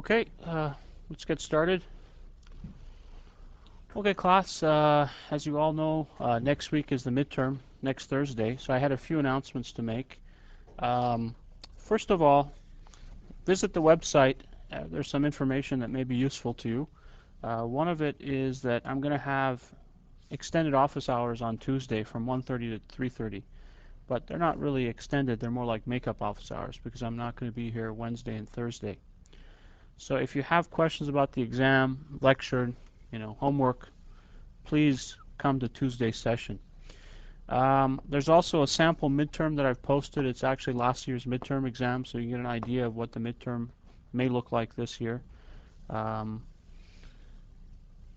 Okay, let's get started. Okay, class, as you all know, next week is the midterm, next Thursday, so I had a few announcements to make. First of all, visit the website. There's some information that may be useful to you. One of it is that I'm going to have extended office hours on Tuesday from 1:30 to 3:30, but they're not really extended, they're more like makeup office hours because I'm not going to be here Wednesday and Thursday. So if you have questions about the exam, lecture, homework, please come to Tuesday's session. There's also a sample midterm that I've posted. It's actually last year's midterm exam, so you get an idea of what the midterm may look like this year.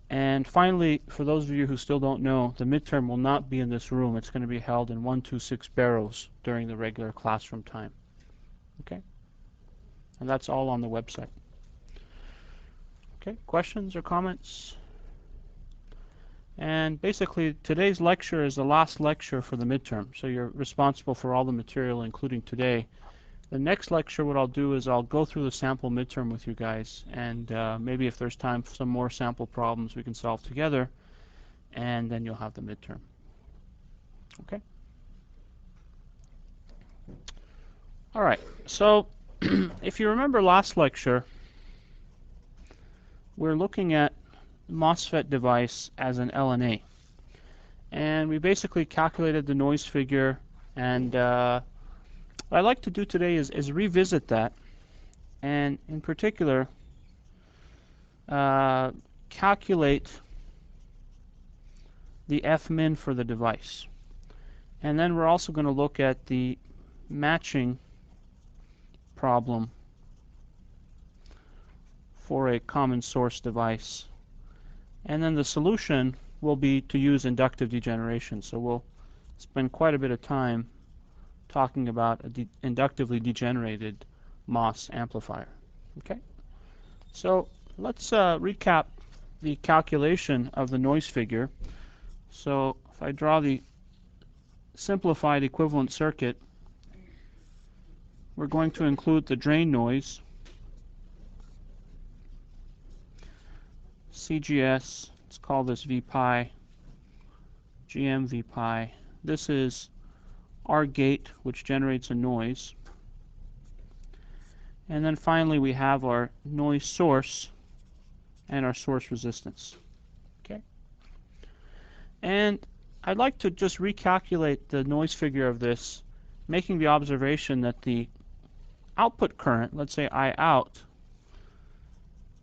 And finally, for those of you who still don't know, the midterm will not be in this room. It's going to be held in 126 Barrows during the regular classroom time. Okay? And that's all on the website. Okay, questions or comments? And basically, today's lecture is the last lecture for the midterm, so you're responsible for all the material, including today. The next lecture, what I'll do is I'll go through the sample midterm with you guys, and maybe if there's time for some more sample problems we can solve together, and then you'll have the midterm. Okay? All right, so if you remember last lecture, we're looking at MOSFET device as an LNA. And we basically calculated the noise figure, and what I'd like to do today is revisit that, and in particular calculate the F-min for the device. And then we're also going to look at the matching problem for a common source device. And then the solution will be to use inductive degeneration. So we'll spend quite a bit of time talking about an inductively degenerated MOS amplifier. Okay? So let's recap the calculation of the noise figure. So if I draw the simplified equivalent circuit, we're going to include the drain noise, CGS, let's call this V pi, GM V pi. This is our gate, which generates a noise. And then finally we have our noise source and our source resistance. Okay? And I'd like to just recalculate the noise figure of this, making the observation that the output current, let's say I out,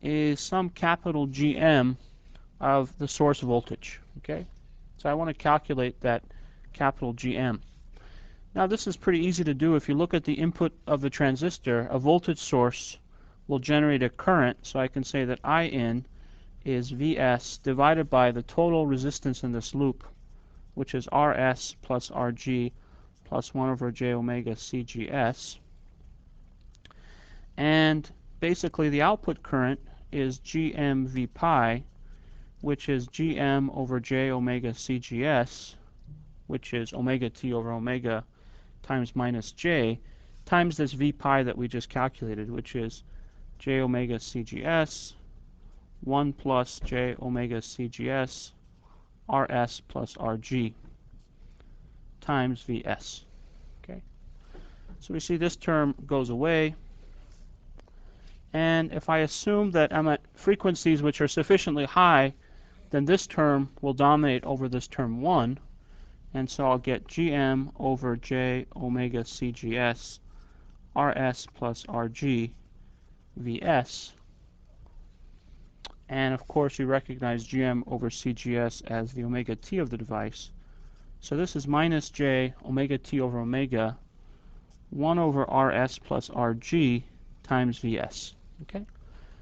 is some capital GM of the source voltage. Okay? So I want to calculate that capital GM. Now this is pretty easy to do. If you look at the input of the transistor, a voltage source will generate a current, so I can say that IN is Vs divided by the total resistance in this loop, which is Rs plus Rg plus 1 over j omega CGS. And basically the output current is Gm V pi, which is Gm over j omega CGS, which is omega t over omega times minus j, times this V pi that we just calculated, which is j omega CGS, 1 plus j omega CGS, Rs plus Rg, times Vs. Okay? So we see this term goes away. And if I assume that I'm at frequencies which are sufficiently high, then this term will dominate over this term 1. And so I'll get Gm over j omega CGS Rs plus Rg Vs. And of course you recognize Gm over CGS as the omega t of the device. So this is minus j omega t over omega 1 over Rs plus Rg times Vs. Okay?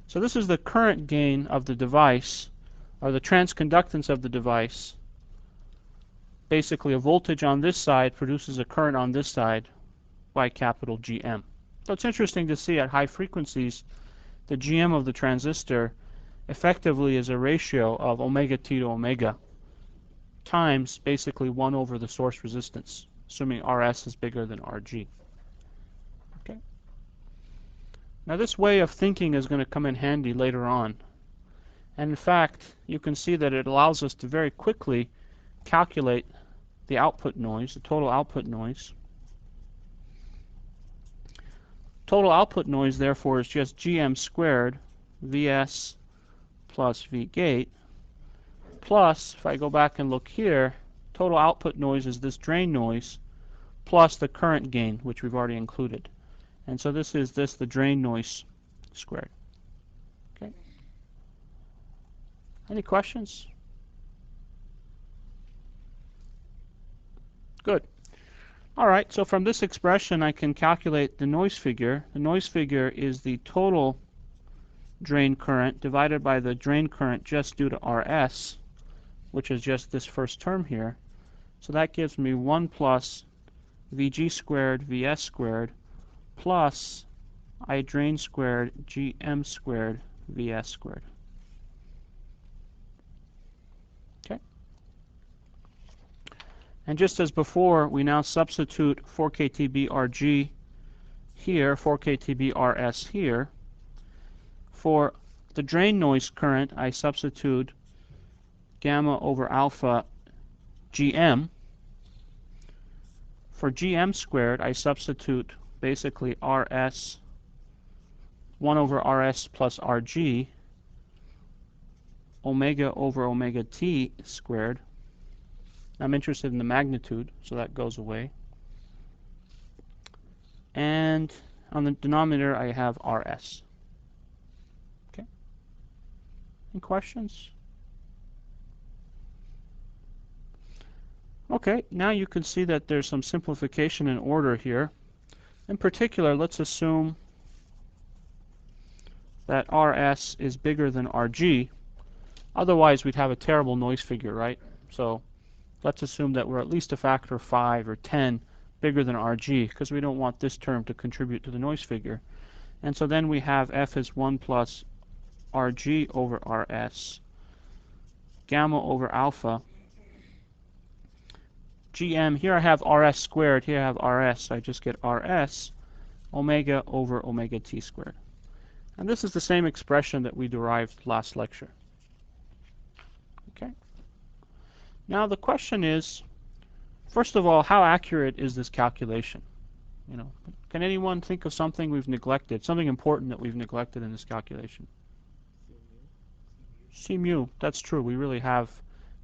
So this is the current gain of the device, or the transconductance of the device. Basically a voltage on this side produces a current on this side by capital Gm. So it's interesting to see at high frequencies the Gm of the transistor effectively is a ratio of omega t to omega times basically 1 over the source resistance, assuming Rs is bigger than Rg. Okay. Now this way of thinking is going to come in handy later on. And in fact, you can see that it allows us to very quickly calculate the output noise, the total output noise. Total output noise, therefore, is just GM squared Vs plus Vgate plus, if I go back and look here, total output noise is this drain noise plus the current gain, which we've already included. And so this is the drain noise squared. Okay. Any questions? Good. All right, so from this expression I can calculate the noise figure. The noise figure is the total drain current divided by the drain current just due to Rs, which is just this first term here. So that gives me 1 plus Vg squared Vs squared plus I drain squared Gm squared Vs squared. Okay. And just as before, we now substitute 4kTb Rg here, 4kTb Rs here. For the drain noise current, I substitute gamma over alpha Gm. For Gm squared, I substitute basically Rs, 1 over Rs plus Rg, omega over omega t squared. I'm interested in the magnitude, so that goes away. And on the denominator, I have Rs. Okay. Any questions? Okay, now you can see that there's some simplification in order here. In particular, let's assume that Rs is bigger than Rg. Otherwise, we'd have a terrible noise figure, right? So let's assume that we're at least a factor of 5 or 10 bigger than Rg, because we don't want this term to contribute to the noise figure. And so then we have f is 1 plus Rg over Rs, gamma over alpha. Gm, here I have Rs squared, here I have Rs, so I just get Rs, omega over omega t squared. And this is the same expression that we derived last lecture. Okay. Now the question is, first of all, how accurate is this calculation? You know, can anyone think of something we've neglected, something important that we've neglected in this calculation? C mu, that's true. We really have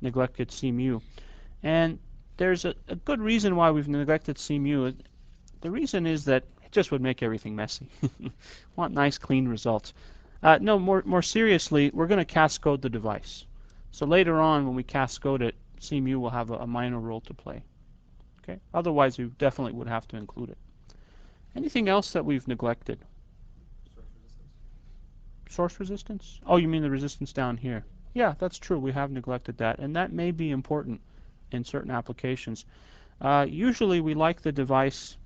neglected C mu. And there's a good reason why we've neglected C mu. The reason is that it just would make everything messy. Want nice, clean results. No, more seriously, we're going to cascode the device. So later on, when we cascode it, C mu will have a minor role to play. Okay. Otherwise, we definitely would have to include it. Anything else that we've neglected? Source resistance? Oh, you mean the resistance down here? Yeah, that's true. We have neglected that, and that may be important in certain applications. Usually, we like the device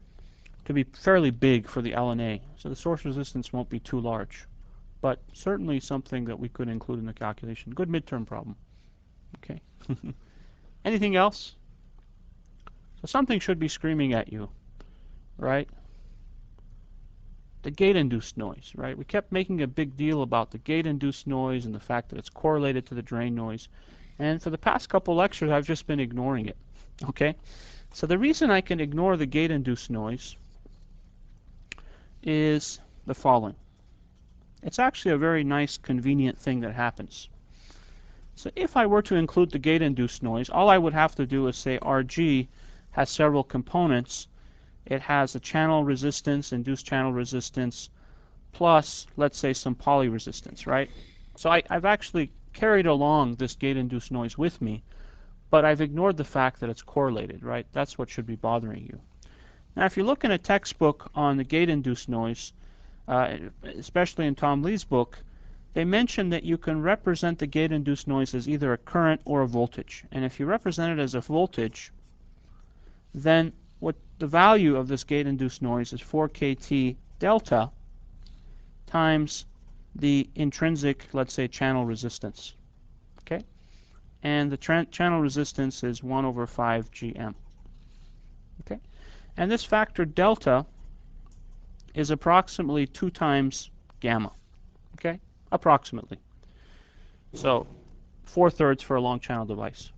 to be fairly big for the LNA, so the source resistance won't be too large, but certainly something that we could include in the calculation. Good midterm problem. Okay. Anything else? So something should be screaming at you, right? The gate-induced noise, right? We kept making a big deal about the gate-induced noise and the fact that it's correlated to the drain noise. And for the past couple lectures, I've just been ignoring it, okay? So the reason I can ignore the gate-induced noise is the following. It's actually a very nice, convenient thing that happens. So if I were to include the gate-induced noise, all I would have to do is say Rg has several components. It has a channel resistance, induced channel resistance, plus, let's say, some poly resistance, right? So I've actually carried along this gate-induced noise with me, but I've ignored the fact that it's correlated, right? That's what should be bothering you. Now, if you look in a textbook on the gate-induced noise, especially in Tom Lee's book, they mention that you can represent the gate-induced noise as either a current or a voltage. And if you represent it as a voltage, then what the value of this gate-induced noise is 4kT delta times the intrinsic, let's say, channel resistance. Okay? And the channel resistance is 1 over 5 GM. Okay? And this factor delta is approximately 2 times gamma. Okay? Approximately. So 4/3 for a long channel device.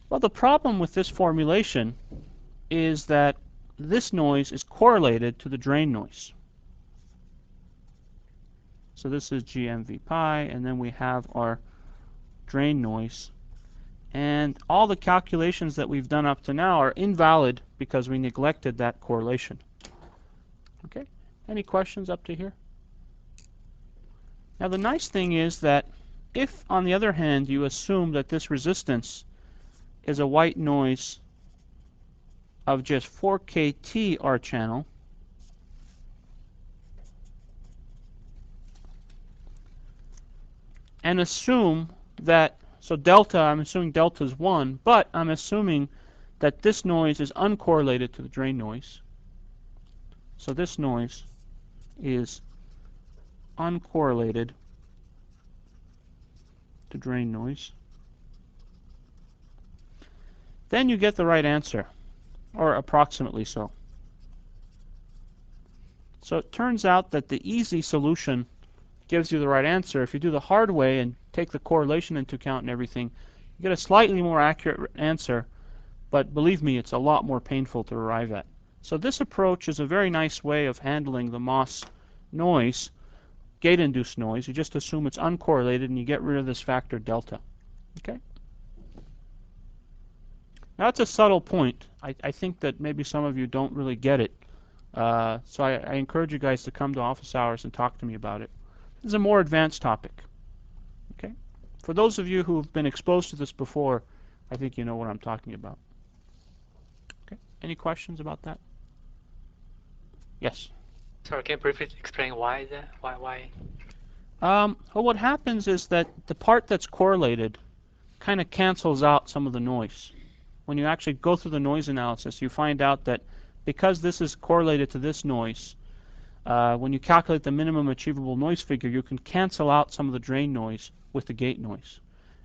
Well, the problem with this formulation is that this noise is correlated to the drain noise. So this is GMV pi, and then we have our drain noise. And all the calculations that we've done up to now are invalid because we neglected that correlation. Okay? Any questions up to here? Now the nice thing is that if, on the other hand, you assume that this resistance is a white noise of just 4 kT R channel, and assume that, so delta, I'm assuming delta is 1, but I'm assuming that this noise is uncorrelated to the drain noise. So this noise is uncorrelated to drain noise. Then you get the right answer, or approximately so. So it turns out that the easy solution gives you the right answer. If you do the hard way and take the correlation into account and everything, you get a slightly more accurate answer, but believe me, it's a lot more painful to arrive at. So this approach is a very nice way of handling the MOS noise, gate-induced noise. You just assume it's uncorrelated and you get rid of this factor delta. Okay? Now that's a subtle point. I think that maybe some of you don't really get it. So I encourage you guys to come to office hours and talk to me about it. This is a more advanced topic. Okay? For those of you who've been exposed to this before, I think you know what I'm talking about. Okay? Any questions about that? Yes? Sorry, can you briefly explain why that? Why? Well, what happens is that the part that's correlated kind of cancels out some of the noise. When you actually go through the noise analysis, you find out that because this is correlated to this noise, when you calculate the minimum achievable noise figure, you can cancel out some of the drain noise with the gate noise.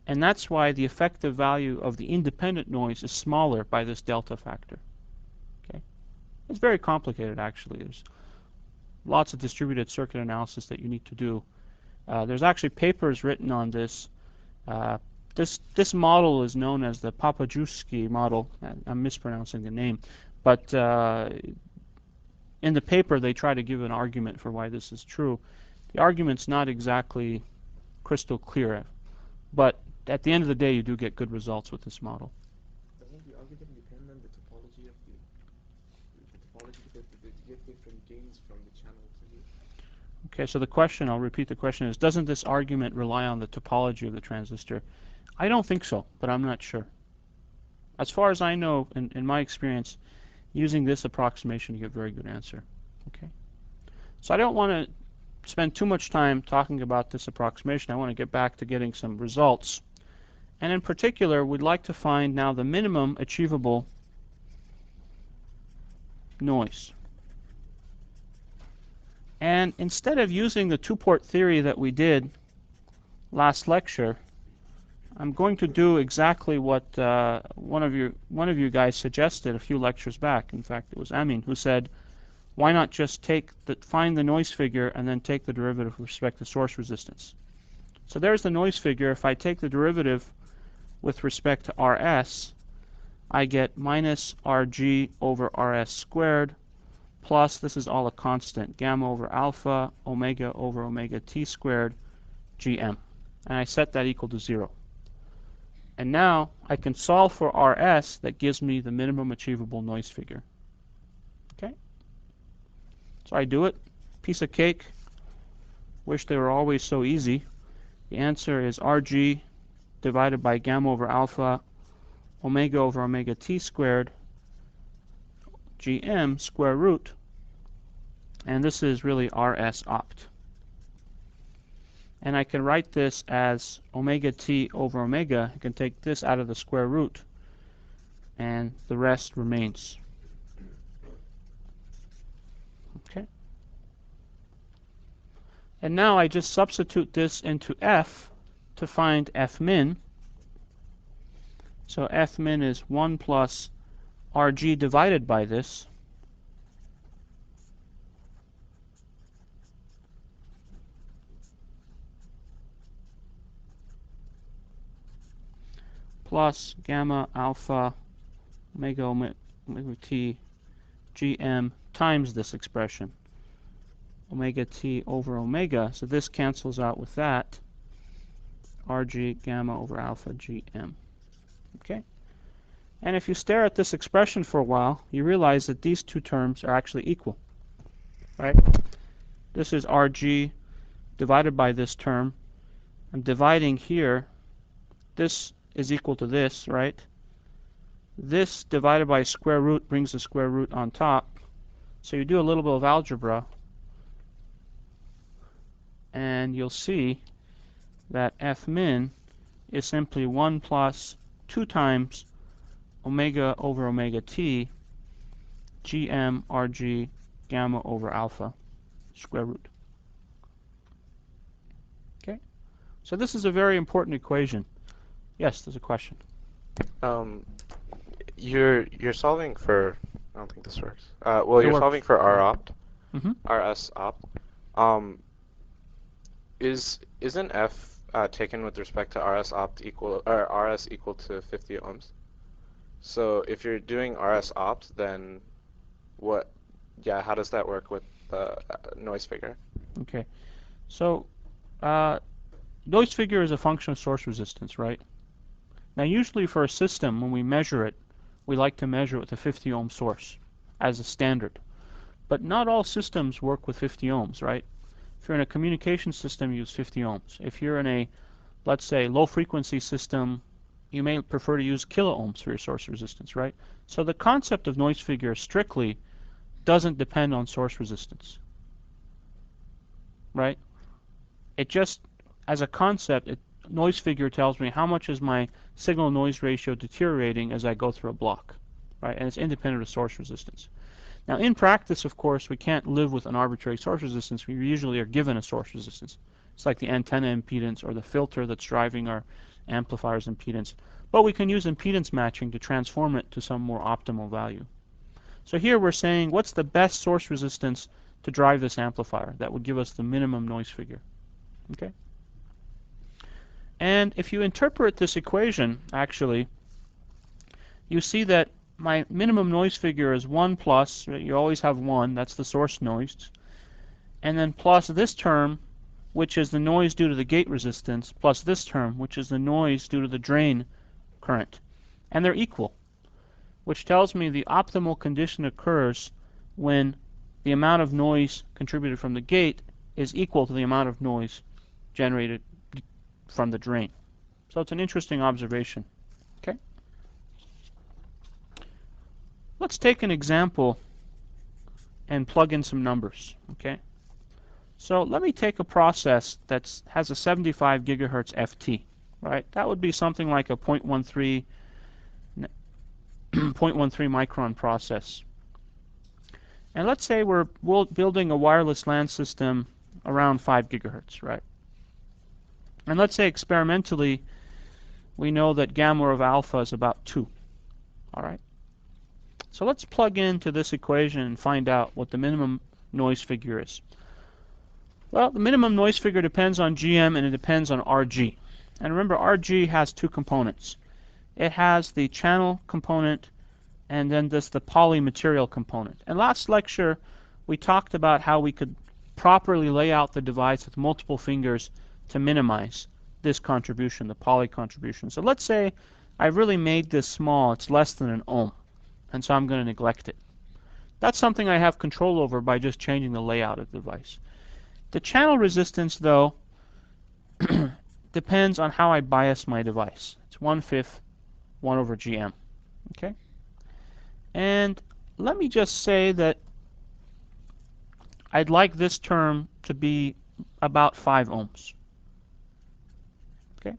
And that's why the effective value of the independent noise is smaller by this delta factor. Okay? It's very complicated, actually. There's lots of distributed circuit analysis that you need to do. There's actually papers written on this. This model is known as the Papajewski model. I'm mispronouncing the name. But in the paper, they try to give an argument for why this is true. The argument's not exactly crystal clear, but at the end of the day, you do get good results with this model. Doesn't the argument depend on the topology of the topology, because you get different gains from the channel to the... Okay, so the question, I'll repeat the question, is doesn't this argument rely on the topology of the transistor? I don't think so, but I'm not sure. As far as I know, in my experience, using this approximation, you get a very good answer. Okay. So I don't want to spend too much time talking about this approximation. I want to get back to getting some results. And in particular, we'd like to find now the minimum achievable noise. And instead of using the two-port theory that we did last lecture, I'm going to do exactly what one of you guys suggested a few lectures back. In fact, it was Amin who said, why not just find the noise figure and then take the derivative with respect to source resistance. So there's the noise figure. If I take the derivative with respect to Rs, I get minus Rg over Rs squared plus, this is all a constant, gamma over alpha, omega over omega t squared, Gm. And I set that equal to 0. And now I can solve for Rs. That gives me the minimum achievable noise figure. Okay? So I do it. Piece of cake. Wish they were always so easy. The answer is Rg divided by gamma over alpha, omega over omega t squared, Gm square root. And this is really Rs opt. And I can write this as omega t over omega. I can take this out of the square root, and the rest remains. Okay. And now I just substitute this into F to find F min. So F min is 1 plus Rg divided by this. plus gamma alpha omega t gm times this expression, omega t over omega. So this cancels out with that, rg gamma over alpha gm. Okay? And if you stare at this expression for a while, you realize that these two terms are actually equal. Right? This is rg divided by this term. I'm dividing here. This is equal to this, right? This divided by square root brings the square root on top. So you do a little bit of algebra, and you'll see that f min is simply 1 plus 2 times omega over omega t gm rg gamma over alpha square root. Okay? So this is a very important equation. Yes, there's a question. You're solving for, I don't think this works. Well, It you're works. solving for R opt, Mm-hmm. RS opt. Isn't F taken with respect to RS opt equal, or RS equal to 50 ohms? So if you're doing RS opt, then what? Yeah, how does that work with the noise figure? Okay. So noise figure is a function of source resistance, right? Now usually for a system, when we measure it, we like to measure it with a 50 ohm source as a standard. But not all systems work with 50 ohms, right? If you're in a communication system, you use 50 ohms. If you're in a, let's say, low frequency system, you may prefer to use kilo ohms for your source resistance, right? So the concept of noise figure strictly doesn't depend on source resistance, right? It just, as a concept, noise figure tells me how much is my signal noise ratio deteriorating as I go through a block, right? And it's independent of source resistance. Now in practice, of course, we can't live with an arbitrary source resistance. We usually are given a source resistance. It's like the antenna impedance or the filter that's driving our amplifier's impedance. But we can use impedance matching to transform it to some more optimal value. So here we're saying, what's the best source resistance to drive this amplifier? That would give us the minimum noise figure. Okay? And if you interpret this equation, actually, you see that my minimum noise figure is 1 plus, you always have 1, that's the source noise, and then plus this term, which is the noise due to the gate resistance, plus this term, which is the noise due to the drain current. And they're equal, which tells me the optimal condition occurs when the amount of noise contributed from the gate is equal to the amount of noise generated from the drain. So it's an interesting observation. Okay? Let's take an example and plug in some numbers. Okay? So let me take a process that has a 75 gigahertz FT. Right? That would be something like a 0.13 micron process. And let's say we're building a wireless LAN system around 5 gigahertz, right? And let's say experimentally we know that gamma of alpha is about 2. All right? So let's plug into this equation and find out what the minimum noise figure is. Well, the minimum noise figure depends on GM and it depends on RG. And remember, RG has two components. It has the channel component and then there's the polymaterial component. And last lecture we talked about how we could properly lay out the device with multiple fingers to minimize this contribution, the poly contribution. So let's say I really made this small, it's less than an ohm, and so I'm going to neglect it. That's something I have control over by just changing the layout of the device. The channel resistance, though, depends on how I bias my device. It's 1/5, 1 over GM. Okay? And let me just say that I'd like this term to be about 5 ohms. Okay?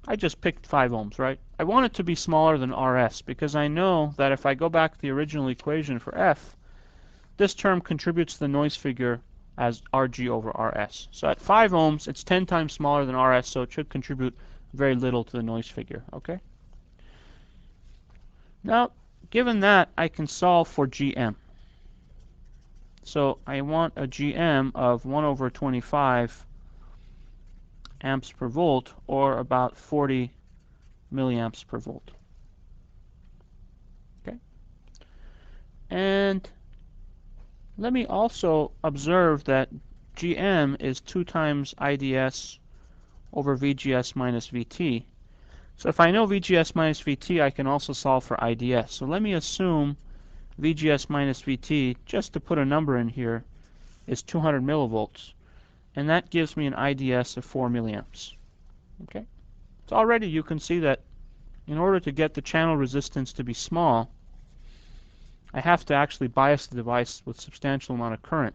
I just picked 5 ohms, right? I want it to be smaller than RS because I know that if I go back to the original equation for F, this term contributes to the noise figure as RG over RS. So at 5 ohms, it's 10 times smaller than RS, so it should contribute very little to the noise figure. Okay? Now, given that, I can solve for GM. So I want a GM of 1 over 25, amps per volt, or about 40 milliamps per volt. Okay. And let me also observe that GM is 2 times IDS over VGS minus VT. So if I know VGS minus VT, I can also solve for IDS. So let me assume VGS minus VT, just to put a number in here, is 200 millivolts. And that gives me an IDS of 4 milliamps. Okay? So already you can see that in order to get the channel resistance to be small, I have to actually bias the device with substantial amount of current.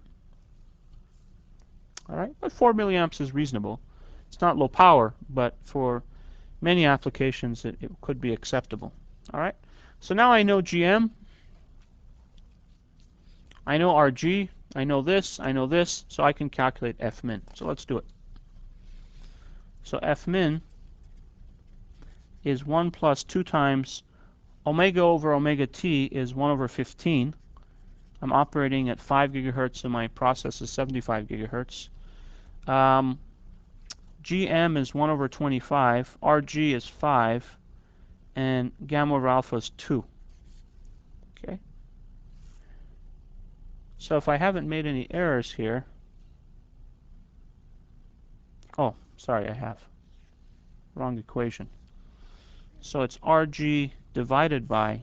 All right? But 4 milliamps is reasonable. It's not low power, but for many applications it could be acceptable. All right? So now I know GM. I know RG. I know this, so I can calculate F min. So let's do it. So F min is 1 plus 2 times omega over omega t is 1 over 15. I'm operating at 5 gigahertz and my process is 75 gigahertz. GM is 1 over 25, RG is 5, and gamma over alpha is 2. Okay. So if I haven't made any errors here, oh, sorry, I have. Wrong equation. So it's RG divided by,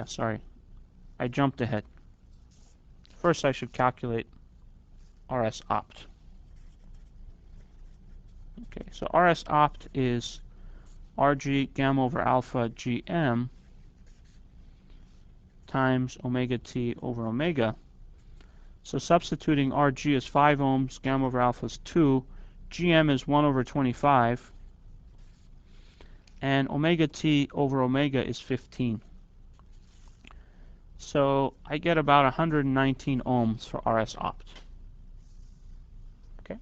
sorry. I jumped ahead. First I should calculate RS opt. Okay, so RS opt is RG gamma over alpha GM times omega t over omega. So substituting RG is 5 ohms, gamma over alpha is 2, GM is 1 over 25, and omega t over omega is 15. So I get about 119 ohms for RS opt. Okay.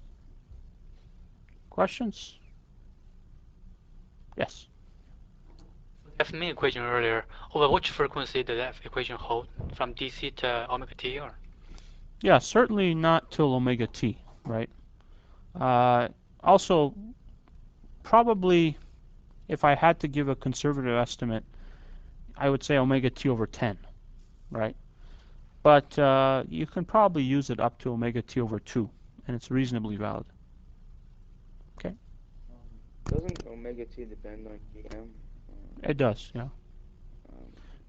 Questions? Yes. F min equation earlier, over which frequency does that equation hold? From DC to omega t, or? Yeah, certainly not till omega t, right? Also, probably, if I had to give a conservative estimate, I would say omega t over 10, right? But you can probably use it up to omega t over 2, and it's reasonably valid. Okay? Doesn't omega t depend on GM? It does, yeah.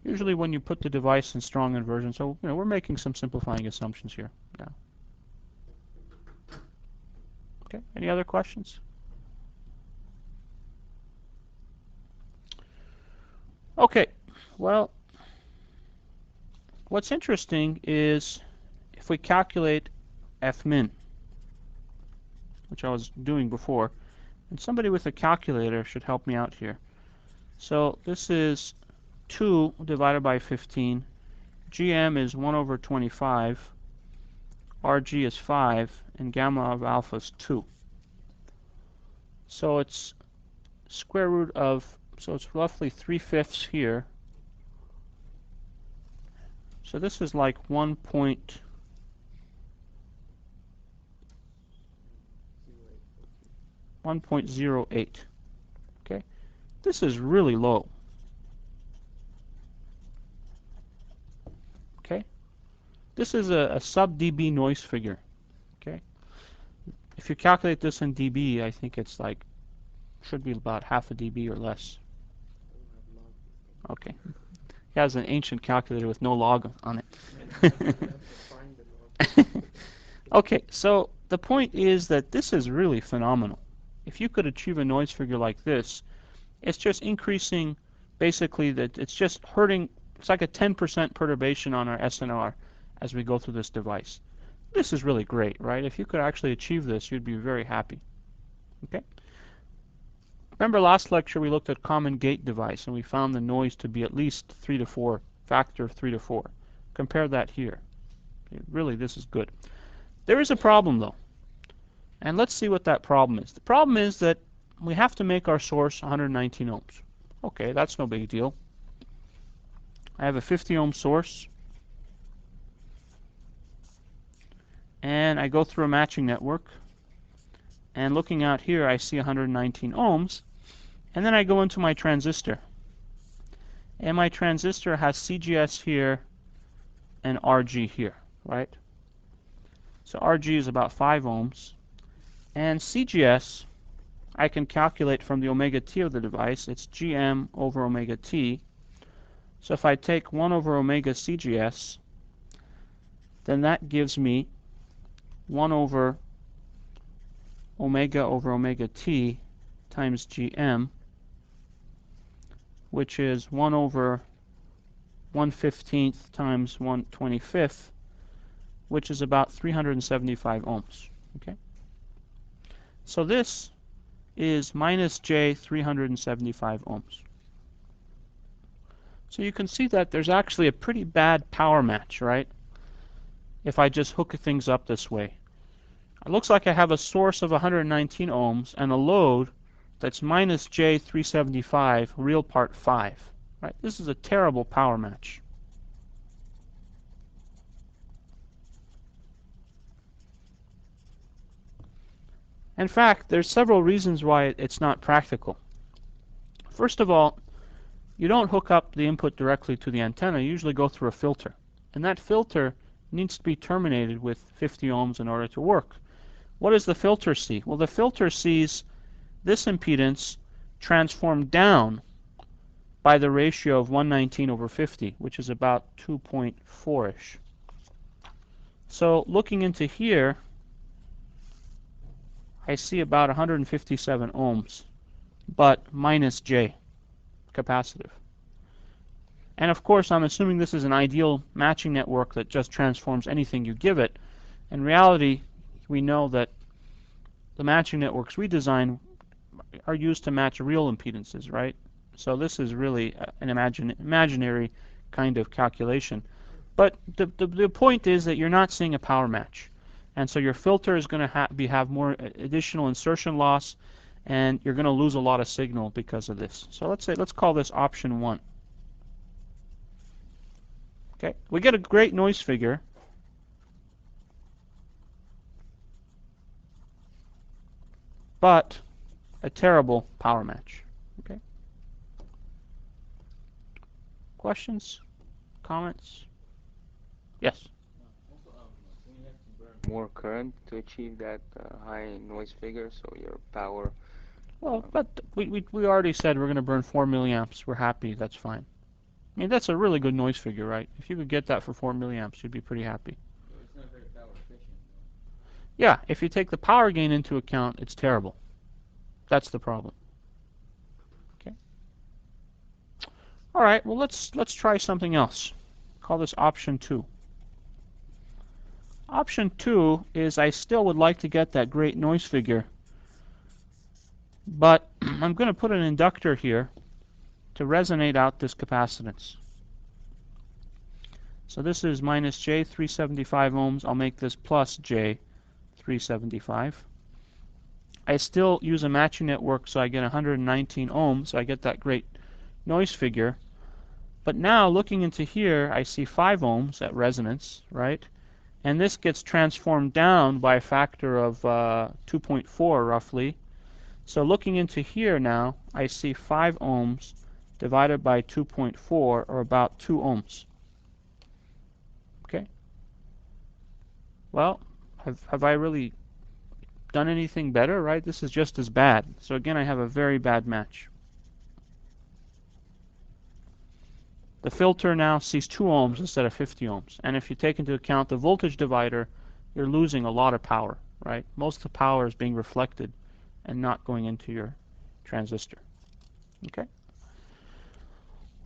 Usually when you put the device in strong inversion, so we're making some simplifying assumptions here. Yeah. Okay, any other questions? Okay, well, what's interesting is if we calculate F min, which I was doing before, and somebody with a calculator should help me out here. So this is 2 divided by 15. GM is 1 over 25. RG is 5. And gamma of alpha is 2. So it's square root of, so it's roughly 3/5 here. So this is like 1.08. Okay, this is really low. Okay, this is a sub dB noise figure. Okay, if you calculate this in dB, I think it's like should be about half a dB or less. Okay, he has an ancient calculator with no log on it. Okay, so the point is that this is really phenomenal. If you could achieve a noise figure like this, it's just increasing, basically, that it's just hurting, it's like a 10% perturbation on our SNR as we go through this device. This is really great, right? If you could actually achieve this, you'd be very happy. Okay? Remember last lecture we looked at common gate device and we found the noise to be at least 3 to 4, factor of 3 to 4. Compare that here. Really, this is good. There is a problem though. And let's see what that problem is. The problem is that we have to make our source 119 ohms. Okay, that's no big deal. I have a 50 ohm source. and I go through a matching network, and looking out here I see 119 ohms, and then I go into my transistor, and my transistor has CGS here and RG here, right? So RG is about 5 ohms, and CGS I can calculate from the omega t of the device. It's GM over omega t. So if I take 1 over omega CGS, then that gives me 1 over omega t times GM, which is 1 over 1/15 times 1/25, which is about 375 ohms. Okay. So this is minus J 375 ohms. So you can see that there's actually a pretty bad power match, right? If I just hook things up this way. It looks like I have a source of 119 ohms and a load that's minus J 375, real part 5. Right? This is a terrible power match. In fact, there's several reasons why it's not practical. First of all, you don't hook up the input directly to the antenna. You usually go through a filter. And that filter needs to be terminated with 50 ohms in order to work. What does the filter see? Well, the filter sees this impedance transformed down by the ratio of 119 over 50, which is about 2.4-ish. So looking into here, I see about 157 ohms, but minus J, capacitive. And of course, I'm assuming this is an ideal matching network that just transforms anything you give it. In reality, we know that the matching networks we design are used to match real impedances, right? So this is really an imaginary kind of calculation. But the point is that you're not seeing a power match. And so your filter is going to have more additional insertion loss, and you're going to lose a lot of signal because of this. So let's call this option 1. Okay, we get a great noise figure. But a terrible power match. Okay. Questions? Comments? Yes. More current to achieve that high noise figure, so your power. Well, but we already said we're going to burn 4 milliamps. We're happy. That's fine. I mean, that's a really good noise figure, right? If you could get that for 4 milliamps, you'd be pretty happy. It's not very power efficient. Yeah, if you take the power gain into account, it's terrible. That's the problem. Okay. All right. Well, let's try something else. Call this option 2. Option 2 is I still would like to get that great noise figure, but I'm going to put an inductor here to resonate out this capacitance. So this is minus J 375 ohms. I'll make this plus J 375. I still use a matching network, so I get 119 ohms, so I get that great noise figure. But now looking into here, I see 5 ohms at resonance, right? And this gets transformed down by a factor of 2.4 roughly. So looking into here now, I see 5 ohms divided by 2.4, or about 2 ohms. Okay. Well, have I really done anything better, right? This is just as bad. So again, I have a very bad match. The filter now sees 2 ohms instead of 50 ohms. And if you take into account the voltage divider, you're losing a lot of power, right? Most of the power is being reflected and not going into your transistor. Okay?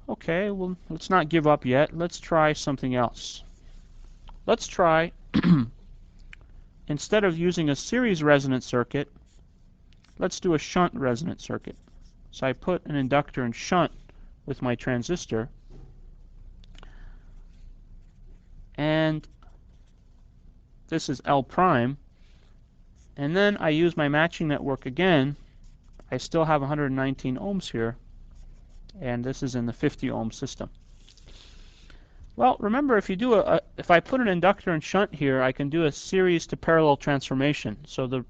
Okay, well, let's not give up yet. Let's try something else. Let's try, instead of using a series resonant circuit, let's do a shunt resonant circuit. So I put an inductor in shunt with my transistor, and this is L prime, and then I use my matching network again. I still have 119 ohms here, and this is in the 50 ohm system. Well, remember, if you do if I put an inductor and shunt here, I can do a series to parallel transformation. So the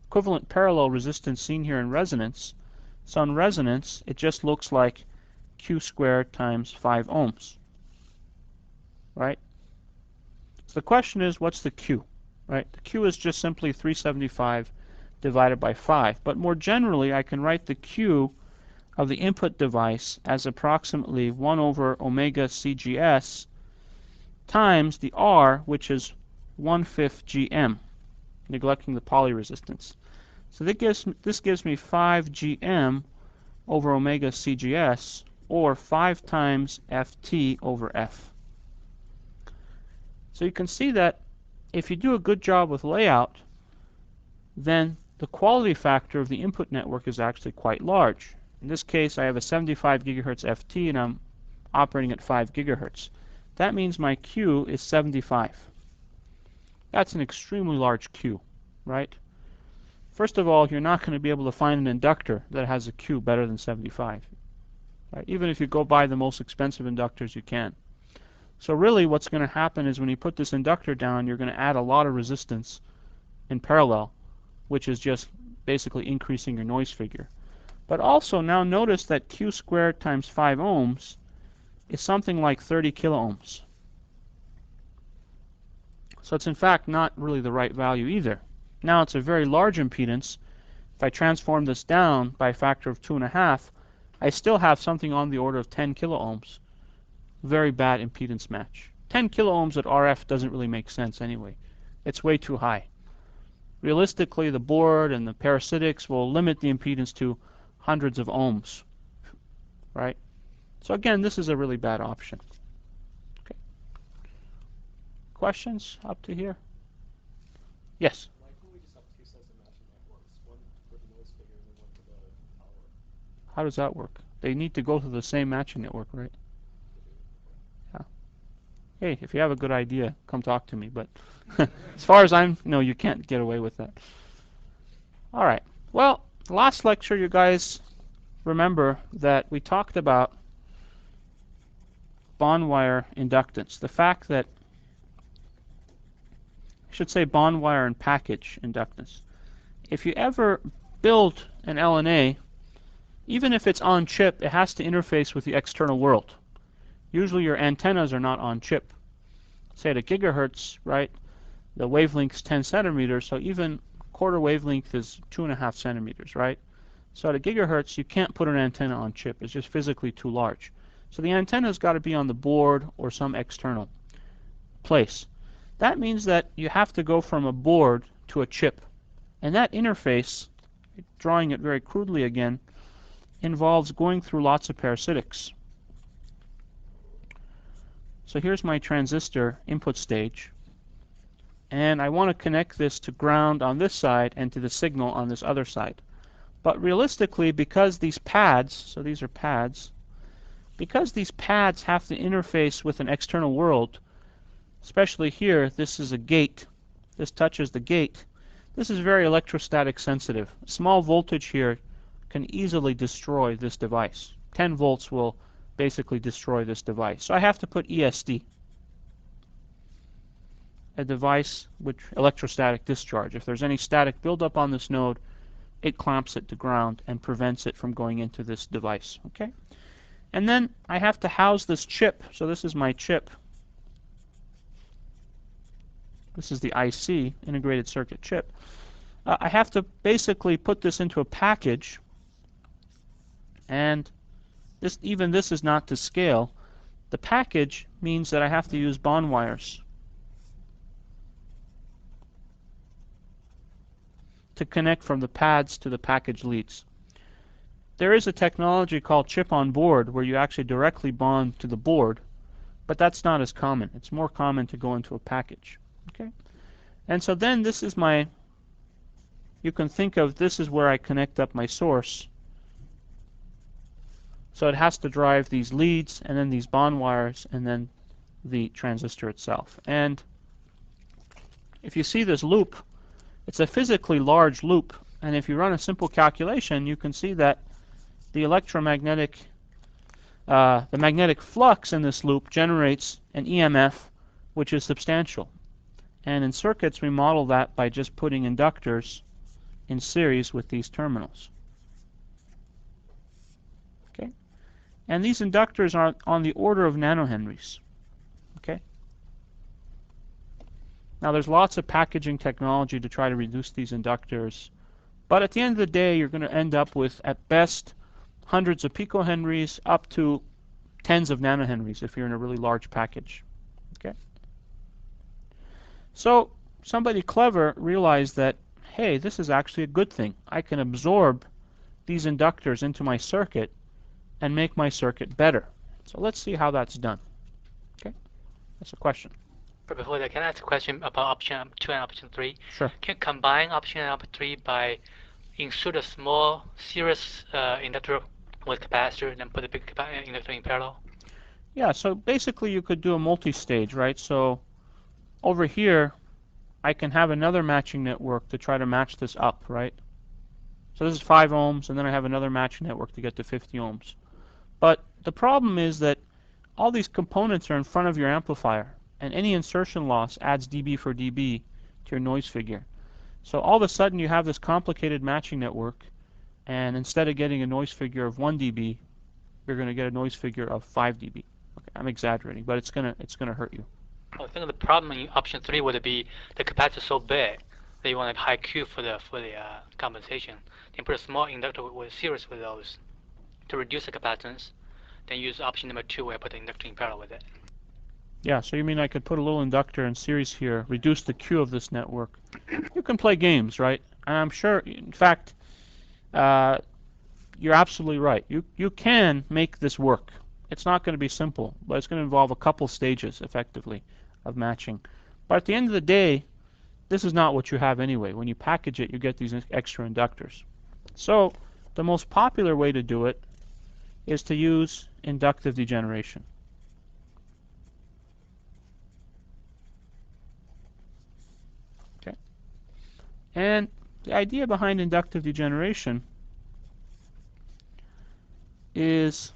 equivalent parallel resistance seen here in resonance. So in resonance, it just looks like Q squared times 5 ohms, right? So the question is, what's the Q, right? The Q is just simply 375 divided by 5. But more generally, I can write the Q of the input device as approximately 1 over omega CGS times the R, which is 1/5 GM, neglecting the poly resistance. So this gives me 5 GM over omega CGS, or 5 times FT over F. So you can see that if you do a good job with layout, then the quality factor of the input network is actually quite large. In this case, I have a 75 gigahertz FT, and I'm operating at 5 gigahertz. That means my Q is 75. That's an extremely large Q, right? First of all, you're not going to be able to find an inductor that has a Q better than 75. Right? Even if you go buy the most expensive inductors you can. So really what's going to happen is when you put this inductor down, you're going to add a lot of resistance in parallel, which is just basically increasing your noise figure. But also now notice that Q squared times 5 ohms is something like 30 kilo ohms. So it's in fact not really the right value either. Now it's a very large impedance. If I transform this down by a factor of 2.5, I still have something on the order of 10 kilo ohms. Very bad impedance match. 10 kilo ohms at RF doesn't really make sense anyway. It's way too high. Realistically, the board and the parasitics will limit the impedance to hundreds of ohms, right? So again, this is a really bad option. Okay. Questions up to here? Yes? Why can't we just have two sets of matching networks? One for the noise figure and then one for the power? How does that work? They need to go to the same matching network, right? Yeah. Hey, if you have a good idea, come talk to me. But as far as no, you can't get away with that. All right. Well, last lecture, you guys remember that we talked about bond wire inductance. The fact that, I should say bond wire and package inductance. If you ever build an LNA, even if it's on chip, it has to interface with the external world. Usually your antennas are not on chip. Say at a gigahertz, right, the wavelength's 10 centimeters, so even quarter wavelength is 2.5 centimeters, right? So at a gigahertz, you can't put an antenna on chip. It's just physically too large. So the antenna's got to be on the board or some external place. That means that you have to go from a board to a chip. And that interface, drawing it very crudely again, involves going through lots of parasitics. So here's my transistor input stage. And I want to connect this to ground on this side and to the signal on this other side. But realistically, because these pads, so these are pads, because these pads have to interface with an external world, especially here, this is a gate. This touches the gate. This is very electrostatic sensitive. Small voltage here can easily destroy this device. 10 volts will basically destroy this device. So I have to put ESD, a device with electrostatic discharge. If there's any static buildup on this node, it clamps it to ground and prevents it from going into this device. Okay? And then I have to house this chip. So this is my chip. This is the IC, integrated circuit chip. I have to basically put this into a package, and even this is not to scale. The package means that I have to use bond wires to connect from the pads to the package leads. There is a technology called chip on board where you actually directly bond to the board, but that's not as common. It's more common to go into a package. Okay? And so then this is my, you can think of this is where I connect up my source. So it has to drive these leads and then these bond wires and then the transistor itself. And if you see this loop, it's a physically large loop, and if you run a simple calculation, you can see that the electromagnetic the magnetic flux in this loop generates an EMF which is substantial. And in circuits, we model that by just putting inductors in series with these terminals. Okay? And these inductors are on the order of nanohenries. Okay? Now, there's lots of packaging technology to try to reduce these inductors. But at the end of the day, you're going to end up with, at best, hundreds of picohenries up to tens of nanohenries if you're in a really large package. Okay? So somebody clever realized that, hey, this is actually a good thing. I can absorb these inductors into my circuit and make my circuit better. So let's see how that's done. Okay? That's a question. But before that, can I ask a question about option 2 and option 3? Sure. Can you combine option and option 3 by insert a small series inductor with capacitor and then put a big inductor in parallel? Yeah, so basically you could do a multi-stage, right? So over here, I can have another matching network to try to match this up, right? So this is 5 ohms, and then I have another matching network to get to 50 ohms. But the problem is that all these components are in front of your amplifier, and any insertion loss adds dB for dB to your noise figure. So all of a sudden you have this complicated matching network, and instead of getting a noise figure of 1 dB, you're going to get a noise figure of 5 dB. Okay, I'm exaggerating, but it's gonna hurt you. I think the problem in option 3 would be the capacitor so big that you want a high Q for the compensation. Then put a small inductor with series with those to reduce the capacitance. Then use option number 2 where I put the inductor in parallel with it. Yeah, so you mean I could put a little inductor in series here, reduce the Q of this network. You can play games, right? And I'm sure, in fact, you're absolutely right. You can make this work. It's not going to be simple, but it's going to involve a couple stages, effectively, of matching. But at the end of the day, this is not what you have anyway. When you package it, you get these extra inductors. So the most popular way to do it is to use inductive degeneration. Okay. And the idea behind inductive degeneration is,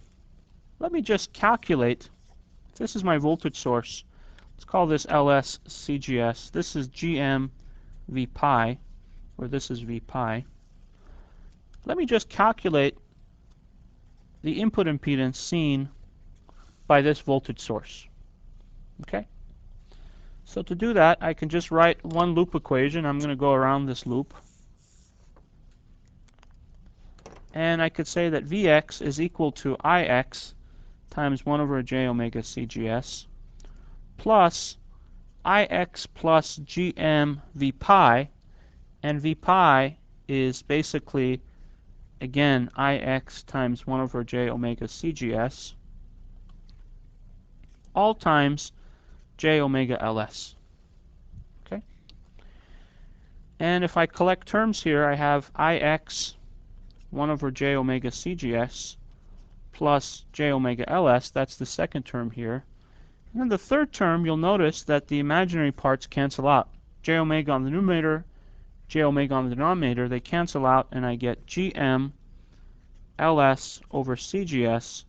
let me just calculate. This is my voltage source. Let's call this LS CGS. This is GM V pi, or this is V pi. Let me just calculate the input impedance seen by this voltage source. Okay? So to do that, I can just write one loop equation. I'm going to go around this loop. And I could say that Vx is equal to Ix times 1 over j omega CGS plus Ix plus Gm V pi, and V pi is basically, again, Ix times 1 over j omega CGS, all times j omega Ls. Okay? And if I collect terms here, I have Ix 1 over j omega CGS plus j omega Ls. That's the second term here. And then the third term, you'll notice that the imaginary parts cancel out. J omega on the numerator, j omega on the denominator, they cancel out, and I get Gm Ls over CGS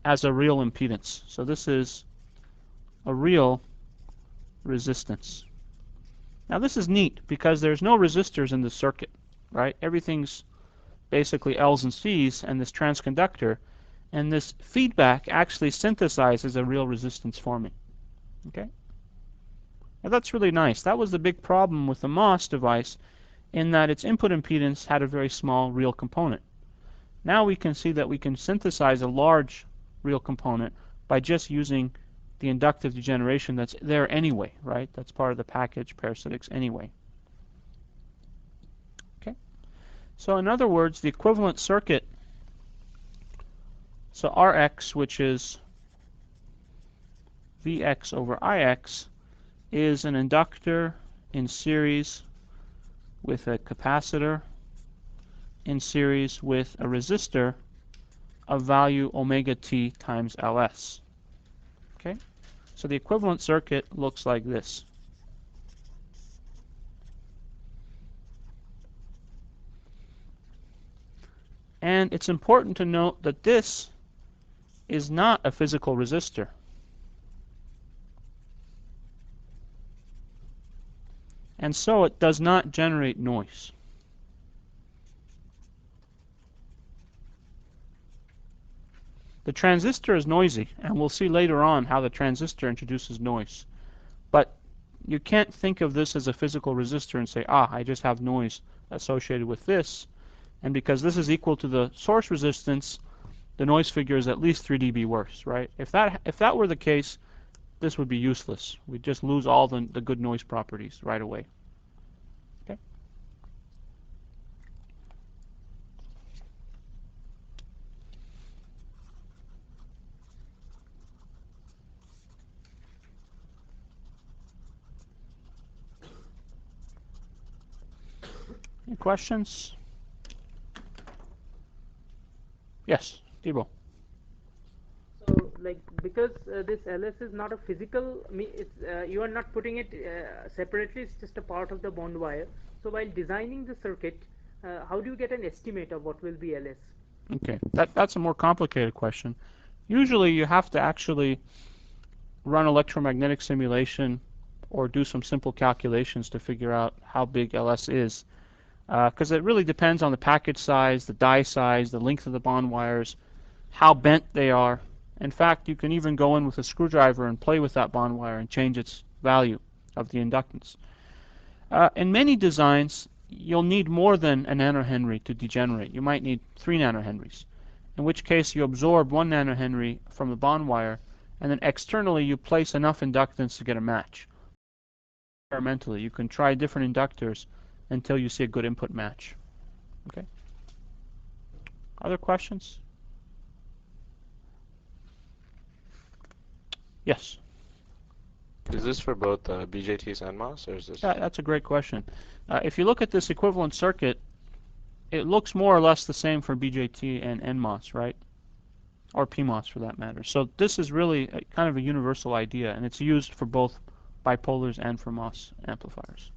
as a real impedance. So this is a real resistance. Now this is neat because there's no resistors in the circuit, right? Everything's basically L's and C's and this transconductor, and this feedback actually synthesizes a real resistance for me. Okay? Now that's really nice. That was the big problem with the MOS device, in that its input impedance had a very small real component. Now we can see that we can synthesize a large real component by just using the inductive degeneration that's there anyway, right? That's part of the package parasitics anyway. Okay? So in other words, the equivalent circuit, so Rx, which is Vx over Ix, is an inductor in series with a capacitor in series with a resistor of value omega t times Ls. Okay? So the equivalent circuit looks like this. And it's important to note that this is not a physical resistor. And so it does not generate noise. The transistor is noisy, and we'll see later on how the transistor introduces noise. But you can't think of this as a physical resistor and say, ah, I just have noise associated with this. And because this is equal to the source resistance, the noise figure is at least 3 dB worse, right? If that were the case, this would be useless. We'd just lose all the good noise properties right away. Okay? Any questions? Yes, Debo. So, like, because this LS is not a physical, you are not putting it separately, it's just a part of the bond wire. So while designing the circuit, how do you get an estimate of what will be LS? Okay, that's a more complicated question. Usually you have to actually run electromagnetic simulation or do some simple calculations to figure out how big LS is. Because it really depends on the package size, the die size, the length of the bond wires, how bent they are. In fact, you can even go in with a screwdriver and play with that bond wire and change its value of the inductance. In many designs, you'll need more than a nanohenry to degenerate. You might need 3 nanohenries, in which case you absorb 1 nanohenry from the bond wire, and then externally you place enough inductance to get a match. Experimentally, you can try different inductors until you see a good input match. Okay. Other questions? Yes. Is this for both BJTs and MOS, or is this? Yeah, that's a great question. If you look at this equivalent circuit, it looks more or less the same for BJT and NMOS, right? Or PMOS for that matter. So this is really kind of a universal idea, and it's used for both bipolars and for MOS amplifiers.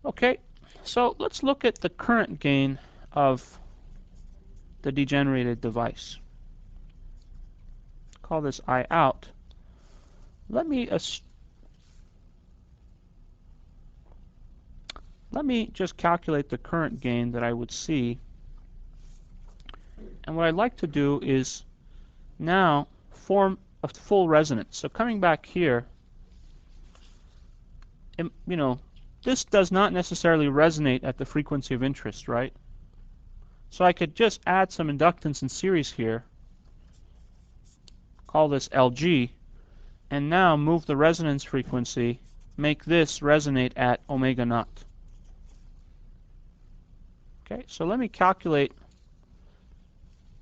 Okay, so let's look at the current gain of the degenerated device. Call this I out. Let me just calculate the current gain that I would see. And what I'd like to do is now form a full resonance. So coming back here, you know, this does not necessarily resonate at the frequency of interest, right? So I could just add some inductance in series here, call this LG, and now move the resonance frequency, make this resonate at omega naught. Okay, so let me calculate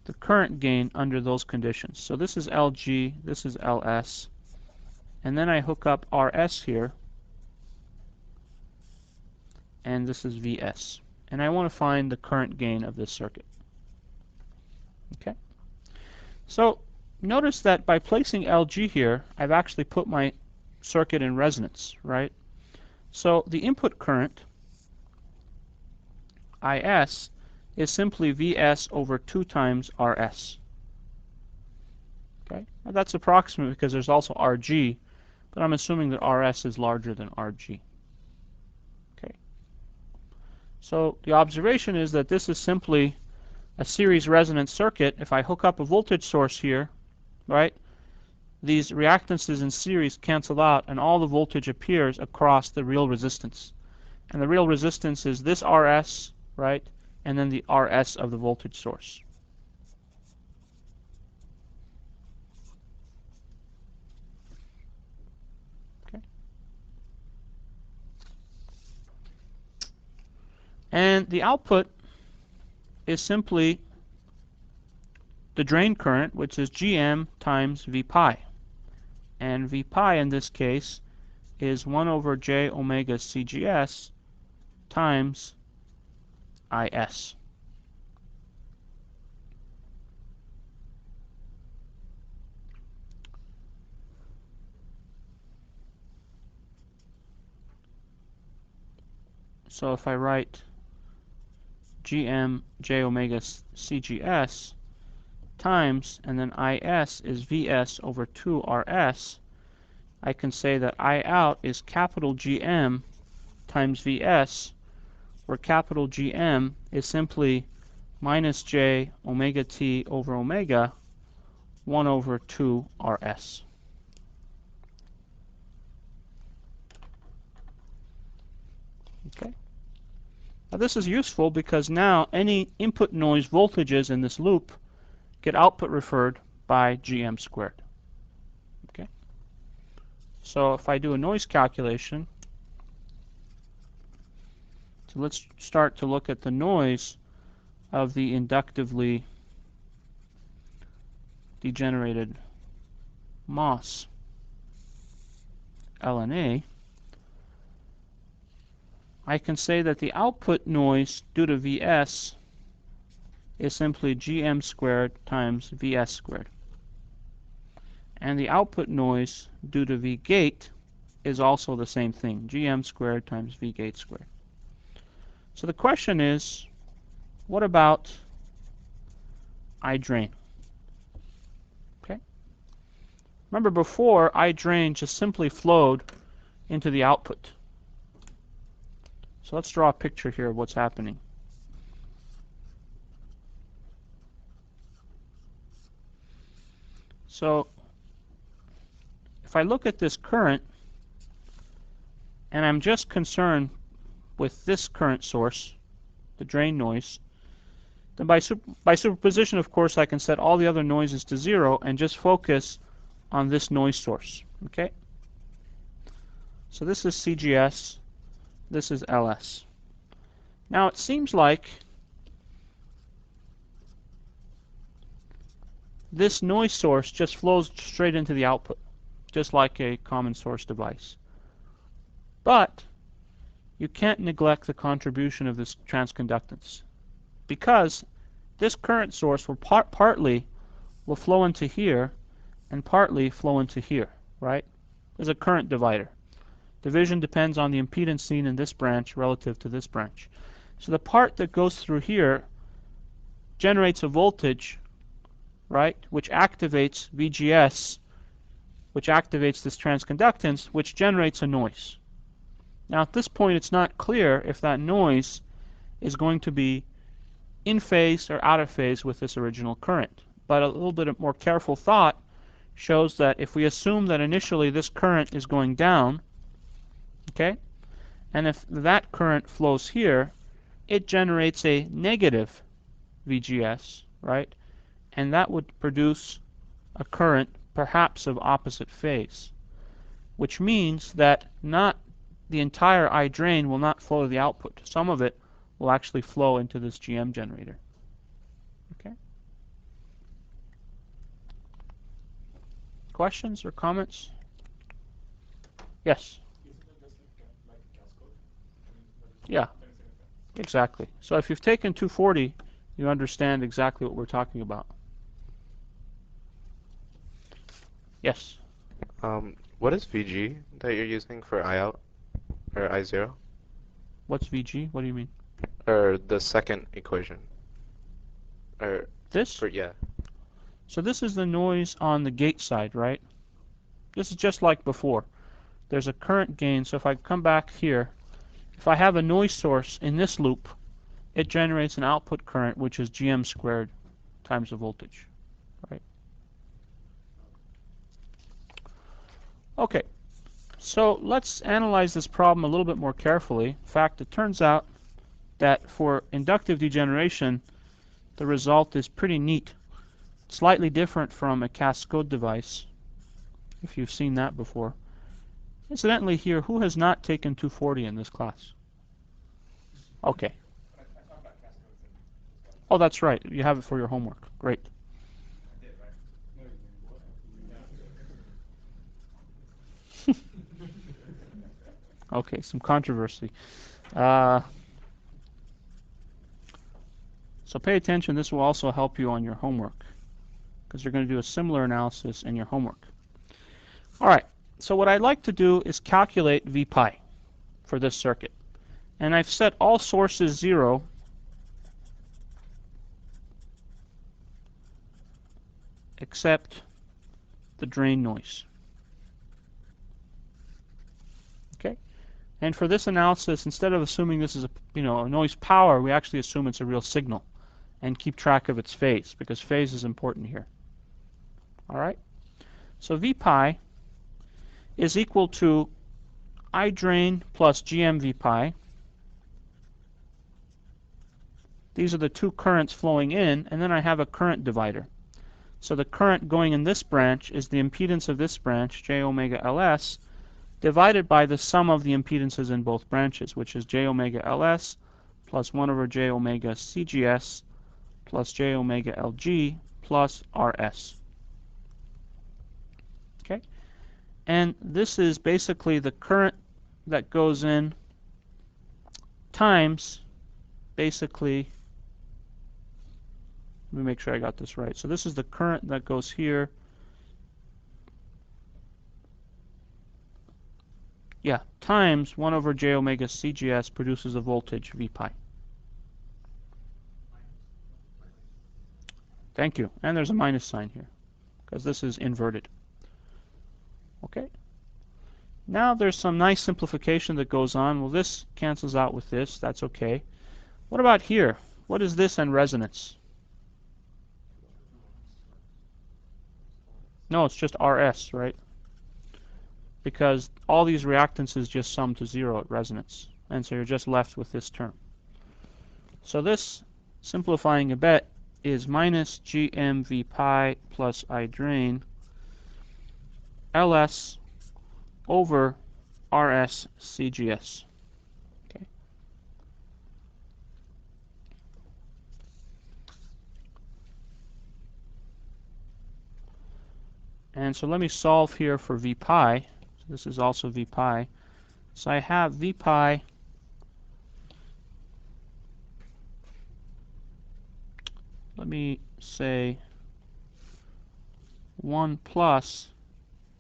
the current gain under those conditions. So this is LG, this is LS, and then I hook up RS here, and this is VS. And I want to find the current gain of this circuit. Okay, so notice that by placing LG here, I've actually put my circuit in resonance, right? So the input current, IS, is simply Vs over 2 times Rs. Okay, now that's approximate because there's also Rg, but I'm assuming that Rs is larger than Rg. Okay, so the observation is that this is simply a series resonance circuit. If I hook up a voltage source here, right, these reactances in series cancel out and all the voltage appears across the real resistance. And the real resistance is this Rs, right, and then the Rs of the voltage source. Okay. And the output is simply the drain current, which is Gm times V pi. And V pi in this case is 1 over j omega CGS times IS. So if I write GM j omega CGS times, and then IS is VS over 2 RS, I can say that I out is capital GM times VS, where capital GM is simply minus j omega t over omega 1 over 2 RS. Okay. Now this is useful because now any input noise voltages in this loop get output referred by GM squared. Okay. So if I do a noise calculation, so let's start to look at the noise of the inductively degenerated MOS LNA. I can say that the output noise due to Vs is simply Gm squared times Vs squared. And the output noise due to V gate is also the same thing, Gm squared times V gate squared. So the question is, what about I drain? Okay. Remember before, I drain just simply flowed into the output. So let's draw a picture here of what's happening. So if I look at this current, and I'm just concerned with this current source, the drain noise, then by superposition, of course, I can set all the other noises to 0 and just focus on this noise source. Okay? So this is CGS. This is LS. Now it seems like this noise source just flows straight into the output, just like a common source device. But you can't neglect the contribution of this transconductance, because this current source will partly will flow into here and partly flow into here, right? There's a current divider. Division depends on the impedance seen in this branch relative to this branch. So the part that goes through here generates a voltage, right, which activates VGS, which activates this transconductance, which generates a noise. Now at this point it's not clear if that noise is going to be in phase or out of phase with this original current. But a little bit of more careful thought shows that if we assume that initially this current is going down, okay, and if that current flows here, it generates a negative VGS, right? And that would produce a current perhaps of opposite phase, which means that not the entire I drain will not flow to the output. Some of it will actually flow into this GM generator. Okay? Questions or comments? Yes? Yeah, exactly. So if you've taken 240, you understand exactly what we're talking about. Yes? What is VG that you're using for I out or I0? What's VG? What do you mean? Or the second equation? Or This? for, yeah. So this is the noise on the gate side, right? This is just like before. There's a current gain. So if I come back here, if I have a noise source in this loop, it generates an output current, which is Gm squared times the voltage, right? Okay, so let's analyze this problem a little bit more carefully. In fact, it turns out that for inductive degeneration, the result is pretty neat. Slightly different from a cascode device, if you've seen that before. Incidentally here, who has not taken 240 in this class? Okay. Oh, that's right. You have it for your homework. Great. Okay, some controversy. So pay attention. This will also help you on your homework, because you're going to do a similar analysis in your homework. All right. So what I'd like to do is calculate V pi for this circuit. And I've set all sources 0 except the drain noise. Okay? And for this analysis, instead of assuming this is a noise power, we actually assume it's a real signal and keep track of its phase, because phase is important here. All right? So V pi is equal to I drain plus GM V pi. These are the two currents flowing in, and then I have a current divider. So the current going in this branch is the impedance of this branch, j omega ls, divided by the sum of the impedances in both branches, which is j omega ls plus 1 over j omega cgs plus j omega lg plus rs. Okay? And this is basically the current that goes in times basically, let me make sure I got this right. So this is the current that goes here. Yeah, times 1 over j omega cgs produces a voltage V pi. Thank you. And there's a minus sign here, because this is inverted. Okay? Now there's some nice simplification that goes on. Well, this cancels out with this. That's okay. What about here? What is this and resonance? No, it's just RS, right? Because all these reactances just sum to 0 at resonance. And so you're just left with this term. So this, simplifying a bit, is minus GMV pi plus I drain LS over RS CGS. Okay. And so let me solve here for V pi. So this is also V pi. So I have V pi let me say 1 plus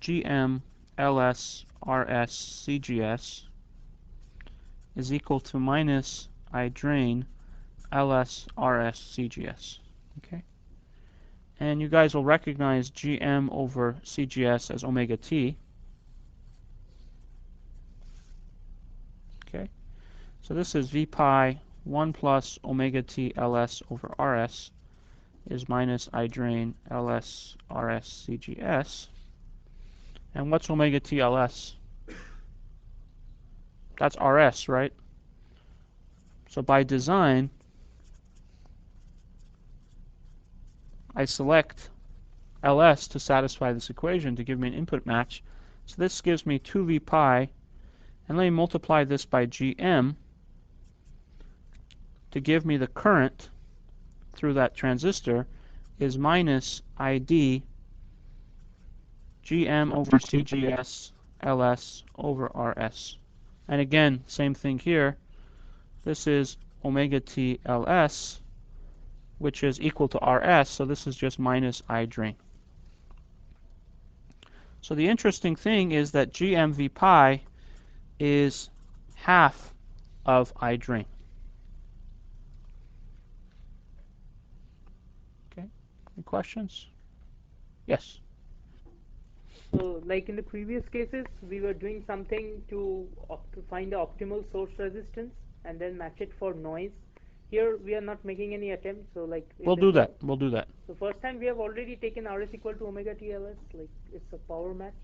GM LS RS CGS is equal to minus I drain LS RS CGS. Okay? And you guys will recognize GM over CGS as omega t. Okay? So this is V pi 1 plus omega t LS over RS is minus I drain LS RS CGS. And what's omega t LS? That's RS, right? So by design, I select LS to satisfy this equation to give me an input match. So this gives me 2V pi, and let me multiply this by GM to give me the current through that transistor is minus ID GM over CGS LS over RS. And again, same thing here. This is omega t LS, which is equal to RS, so this is just minus I drain. So the interesting thing is that GMV pi is half of I drain. Okay, any questions? Yes? So, like in the previous cases, we were doing something to find the optimal source resistance and then match it for noise. Here, we are not making any attempt. So, like We'll do that. We'll do that. So, first time we have already taken RS equal to omega TLS, like it's a power match.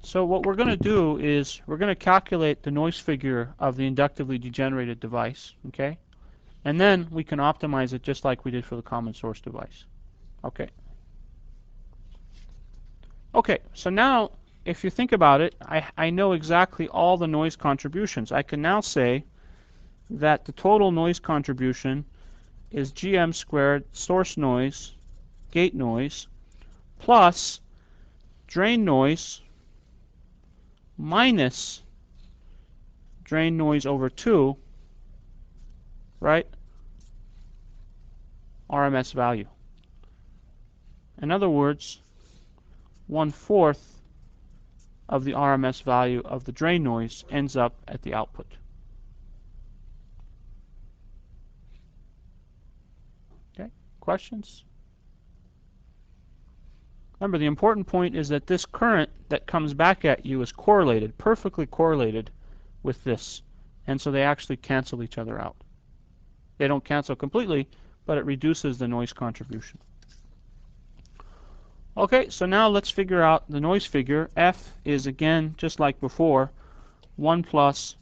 So what we're going to do is we're going to calculate the noise figure of the inductively degenerated device, okay? And then we can optimize it just like we did for the common source device. Okay. Okay, so now if you think about it, I know exactly all the noise contributions. I can now say that the total noise contribution is GM squared source noise, gate noise, plus drain noise minus drain noise over 2, right? RMS value. In other words, 1/4 of the RMS value of the drain noise ends up at the output. Okay, questions? Remember, the important point is that this current that comes back at you is correlated, perfectly correlated with this. And so they actually cancel each other out. They don't cancel completely, but it reduces the noise contribution. Okay, so now let's figure out the noise figure. F is, again, just like before, 1 plus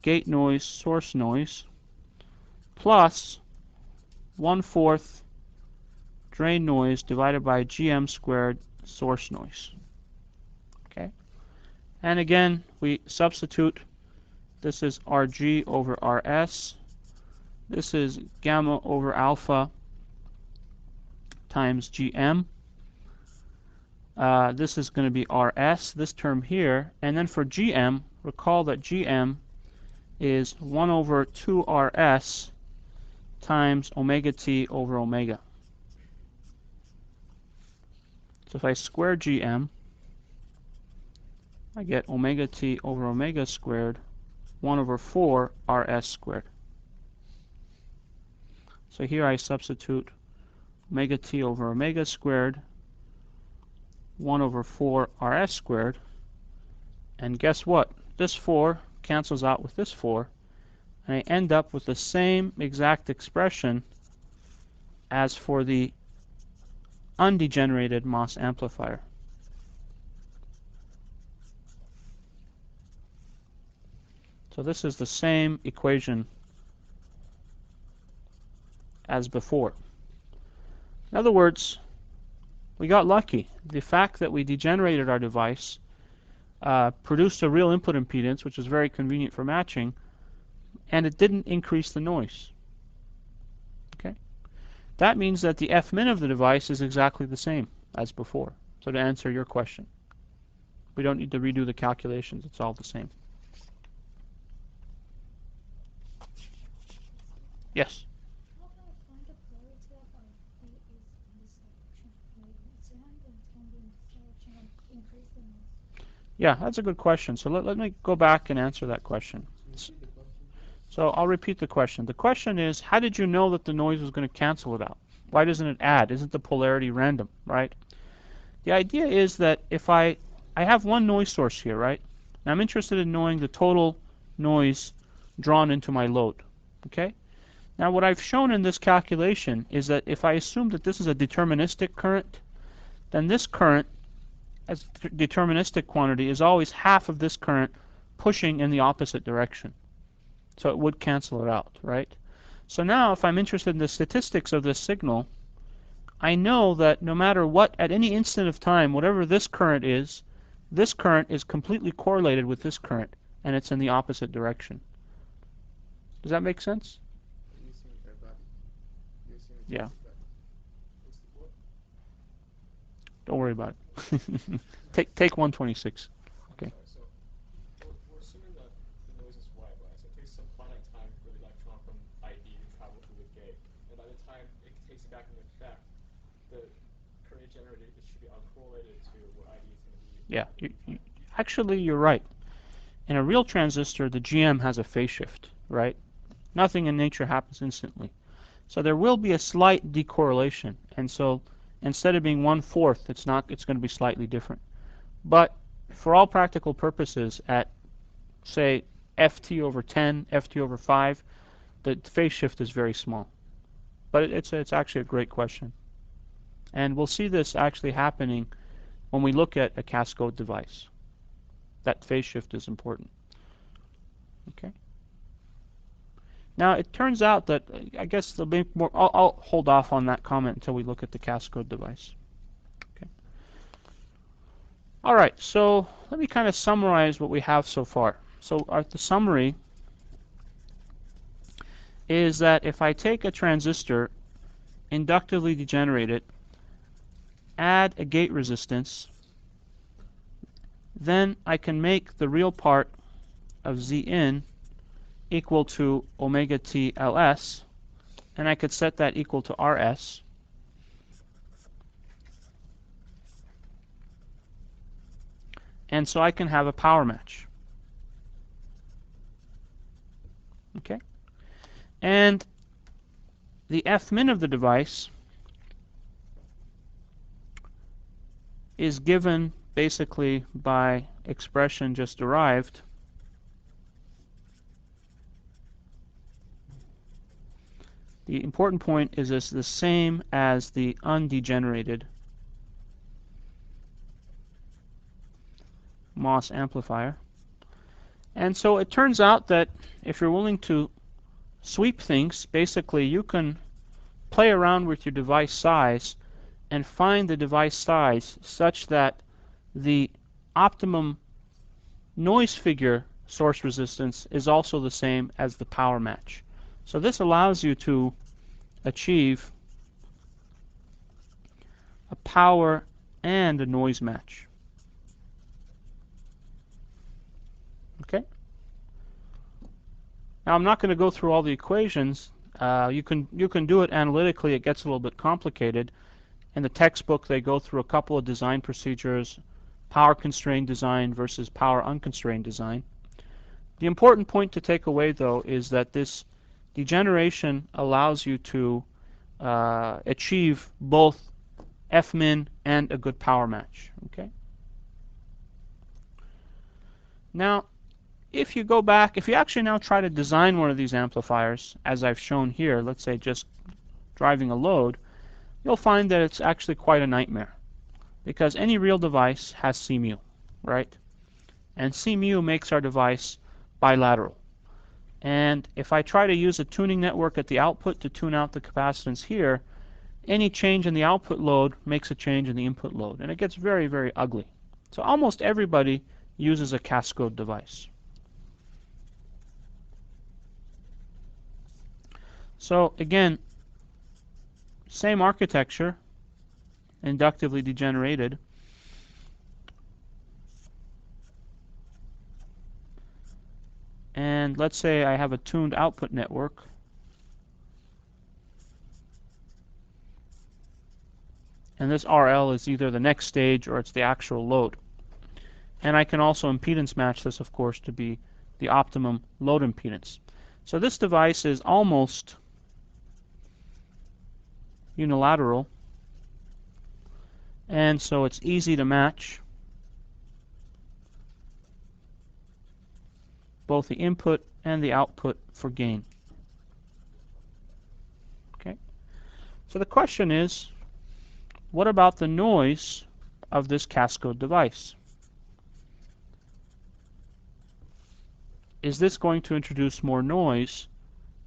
gate noise, source noise, plus 1/4 drain noise divided by GM squared source noise. Okay, and again, we substitute. This is RG over RS. This is gamma over alpha times GM. This is going to be RS, this term here. And then for GM, recall that GM is 1 over 2 RS times omega t over omega. So if I square GM, I get omega t over omega squared, 1 over 4 RS squared. So here I substitute omega t over omega squared, 1 over 4 RS squared. And guess what? This 4 cancels out with this 4. And I end up with the same exact expression as for the undegenerated MOS amplifier. So this is the same equation as before. In other words, we got lucky. The fact that we degenerated our device produced a real input impedance, which is very convenient for matching, and it didn't increase the noise. Okay, that means that the F-min of the device is exactly the same as before. So to answer your question, we don't need to redo the calculations. It's all the same. Yes? How can I find the polarity of RP is in this direction? Maybe it's random, can be in this direction and increase the noise. Yeah, that's a good question. So let me go back and answer that question. So I'll repeat the question. The question is, how did you know that the noise was going to cancel it out? Why doesn't it add? Isn't the polarity random, right? The idea is that if I have one noise source here, right? And I'm interested in knowing the total noise drawn into my load, okay? Now what I've shown in this calculation is that if I assume that this is a deterministic current, then this current as deterministic quantity is always half of this current pushing in the opposite direction. So it would cancel it out, right? So now if I'm interested in the statistics of this signal, I know that no matter what, at any instant of time, whatever this current is completely correlated with this current, and it's in the opposite direction. Does that make sense? Yeah. Don't worry about it. Take 126. Okay. So we're assuming that the noise is white, right? So it takes some finite time for the electron from ID to travel through the gate, and by the time it takes it back in effect, the current generated it should be uncorrelated to what ID is going to be. Yeah. Actually, you're right. In a real transistor, the GM has a phase shift, right? Nothing in nature happens instantly. So there will be a slight decorrelation, and so instead of being 1/4, it's going to be slightly different. But for all practical purposes, at say ft over 10, ft over 5, the phase shift is very small. But it's actually a great question, and we'll see this actually happening when we look at a cascode device. That phase shift is important. Okay. Now it turns out that I guess there'll be more. I'll hold off on that comment until we look at the cascode device. Okay. All right. So let me kind of summarize what we have so far. So the summary is that if I take a transistor, inductively degenerate it, add a gate resistance, then I can make the real part of Zin equal to omega t Ls, and I could set that equal to Rs. And so I can have a power match. Okay? And the F-min of the device is given basically by expression just derived. The important point is it's the same as the undegenerated MOS amplifier. And so it turns out that if you're willing to sweep things, basically you can play around with your device size and find the device size such that the optimum noise figure source resistance is also the same as the power match. So this allows you to achieve a power and a noise match. Okay. Now I'm not going to go through all the equations. You can do it analytically. It gets a little bit complicated. In the textbook, they go through a couple of design procedures: power constrained design versus power unconstrained design. The important point to take away, though, is that this degeneration allows you to achieve both Fmin and a good power match. Okay. Now, if you go back, if you actually now try to design one of these amplifiers, as I've shown here, let's say just driving a load, you'll find that it's actually quite a nightmare, because any real device has CMU, right? And CMU makes our device bilateral. And if I try to use a tuning network at the output to tune out the capacitance here, any change in the output load makes a change in the input load, and it gets very, very ugly. So almost everybody uses a Cascode device. So again, same architecture, inductively degenerated. And let's say I have a tuned output network. And this RL is either the next stage or it's the actual load. And I can also impedance match this, of course, to be the optimum load impedance. So this device is almost unilateral, and so it's easy to match both the input and the output for gain. Okay. So the question is, what about the noise of this Cascode device? Is this going to introduce more noise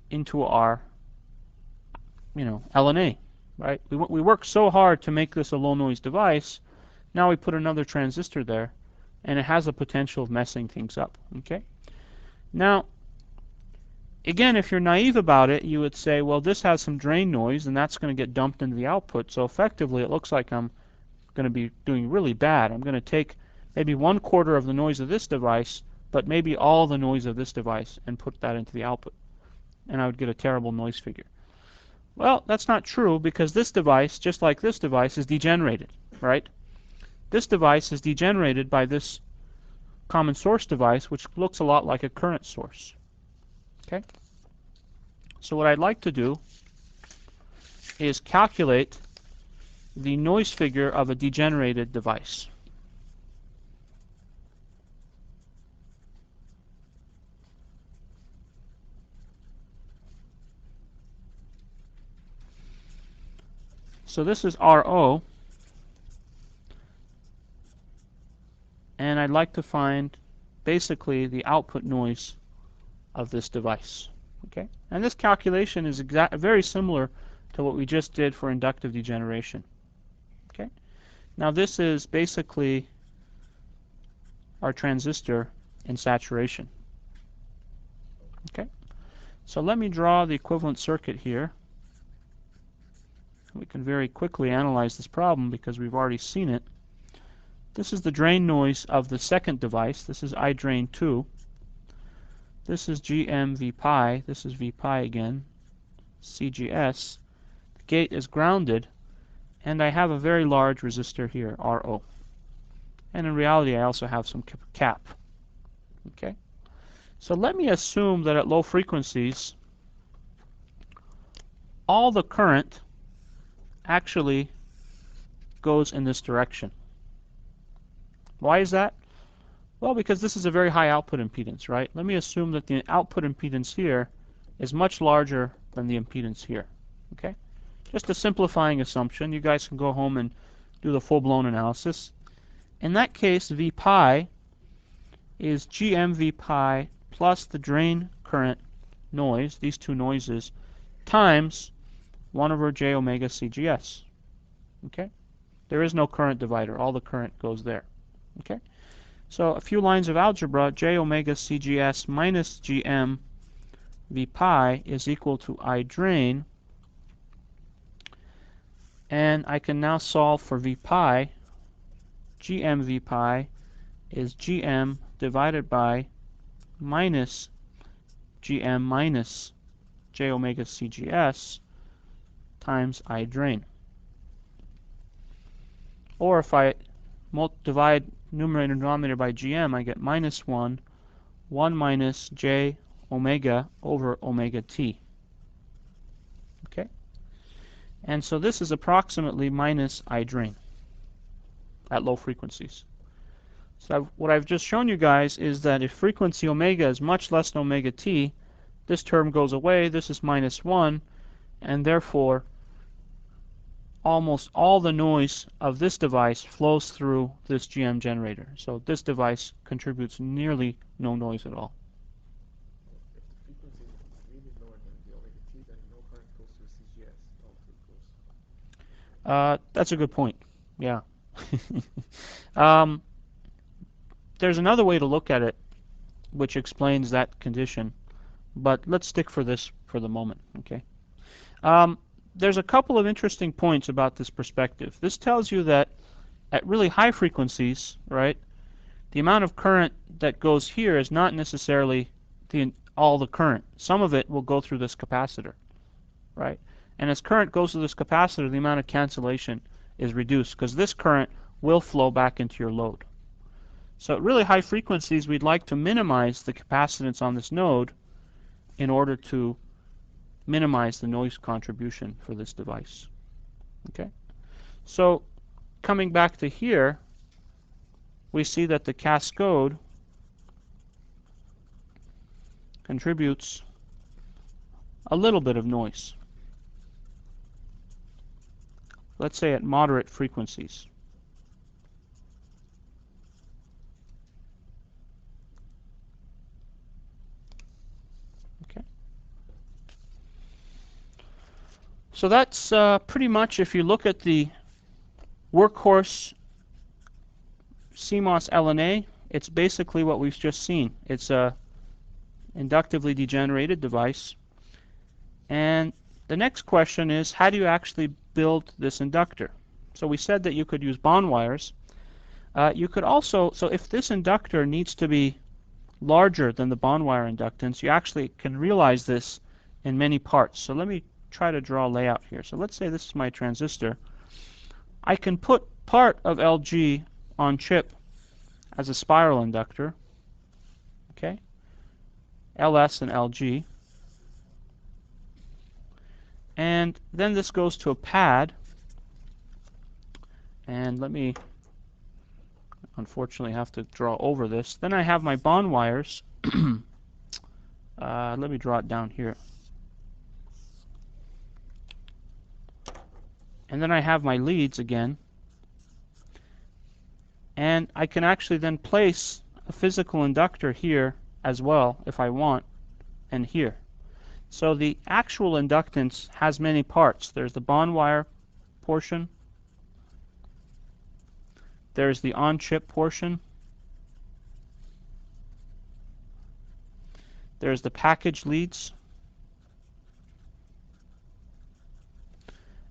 into our, LNA, right? We worked so hard to make this a low noise device. Now we put another transistor there, and it has the potential of messing things up. Okay. Now, again, if you're naive about it, you would say, well, this has some drain noise, and that's going to get dumped into the output. So effectively, it looks like I'm going to be doing really bad. I'm going to take maybe 1/4 of the noise of this device, but maybe all the noise of this device, and put that into the output. And I would get a terrible noise figure. Well, that's not true, because this device, just like this device, is degenerated, right? This device is degenerated by this common source device, which looks a lot like a current source. Okay? So what I'd like to do is calculate the noise figure of a degenerated device. So this is RO, and I'd like to find basically the output noise of this device. Okay, and this calculation is very similar to what we just did for inductive degeneration. Okay, now this is basically our transistor in saturation. Okay, so let me draw the equivalent circuit here. We can very quickly analyze this problem because we've already seen it. This is the drain noise of the second device. This is I drain 2. This is GM V pi. This is V pi again. CGS. The gate is grounded, and I have a very large resistor here, RO. And in reality, I also have some cap. Okay. So let me assume that at low frequencies, all the current actually goes in this direction. Why is that? Well, because this is a very high output impedance, right? Let me assume that the output impedance here is much larger than the impedance here. Okay? Just a simplifying assumption. You guys can go home and do the full-blown analysis. In that case, V pi is GM V pi plus the drain current noise, these two noises, times 1 over j omega CGS. Okay? There is no current divider. All the current goes there. Okay? So a few lines of algebra, j omega CGS minus GM V pi is equal to I drain. And I can now solve for V pi. GM V pi is GM divided by minus GM minus j omega CGS times I drain. Or if I divide numerator and denominator by GM, I get minus 1 minus j omega over omega t. Okay? And so this is approximately minus I drain at low frequencies. So what I've just shown you guys is that if frequency omega is much less than omega t, this term goes away, this is minus 1, and therefore almost all the noise of this device flows through this GM generator. So this device contributes nearly no noise at all. If the frequency is really lower than the omega t, then no current goes through CGS. All through goes. That's a good point. Yeah. There's another way to look at it which explains that condition, but let's stick for this for the moment. Okay. There's a couple of interesting points about this perspective. This tells you that at really high frequencies, right, the amount of current that goes here is not necessarily all the current. Some of it will go through this capacitor, right? And as current goes through this capacitor, the amount of cancellation is reduced because this current will flow back into your load. So at really high frequencies, we'd like to minimize the capacitance on this node in order to minimize the noise contribution for this device. Okay? So coming back to here, we see that the cascode contributes a little bit of noise. Let's say at moderate frequencies. So that's pretty much, if you look at the workhorse CMOS LNA, it's basically what we've just seen. It's a inductively degenerated device. And the next question is, how do you actually build this inductor? So we said that you could use bond wires. You could also, so if this inductor needs to be larger than the bond wire inductance, you actually can realize this in many parts. So let me try to draw a layout here. So let's say this is my transistor. I can put part of LG on chip as a spiral inductor. Okay? LS and LG. And then this goes to a pad. And let me unfortunately have to draw over this. Then I have my bond wires. Let me draw it down here. And then I have my leads again. And I can actually then place a physical inductor here as well, if I want, and here. So the actual inductance has many parts. There's the bond wire portion. There's the on-chip portion. There's the package leads.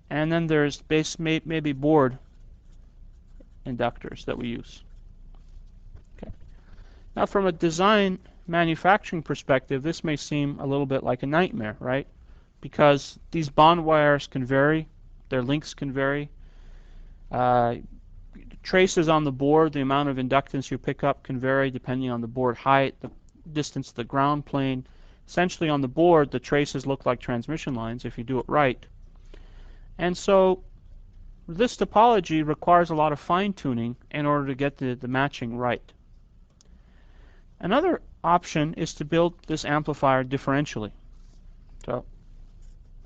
And then there's maybe board inductors that we use. Okay. Now from a design manufacturing perspective, this may seem a little bit like a nightmare, right? Because these bond wires can vary, their lengths can vary. Traces on the board, the amount of inductance you pick up can vary depending on the board height, the distance to the ground plane. Essentially on the board, the traces look like transmission lines if you do it right. And so this topology requires a lot of fine-tuning in order to get the matching right. Another option is to build this amplifier differentially. So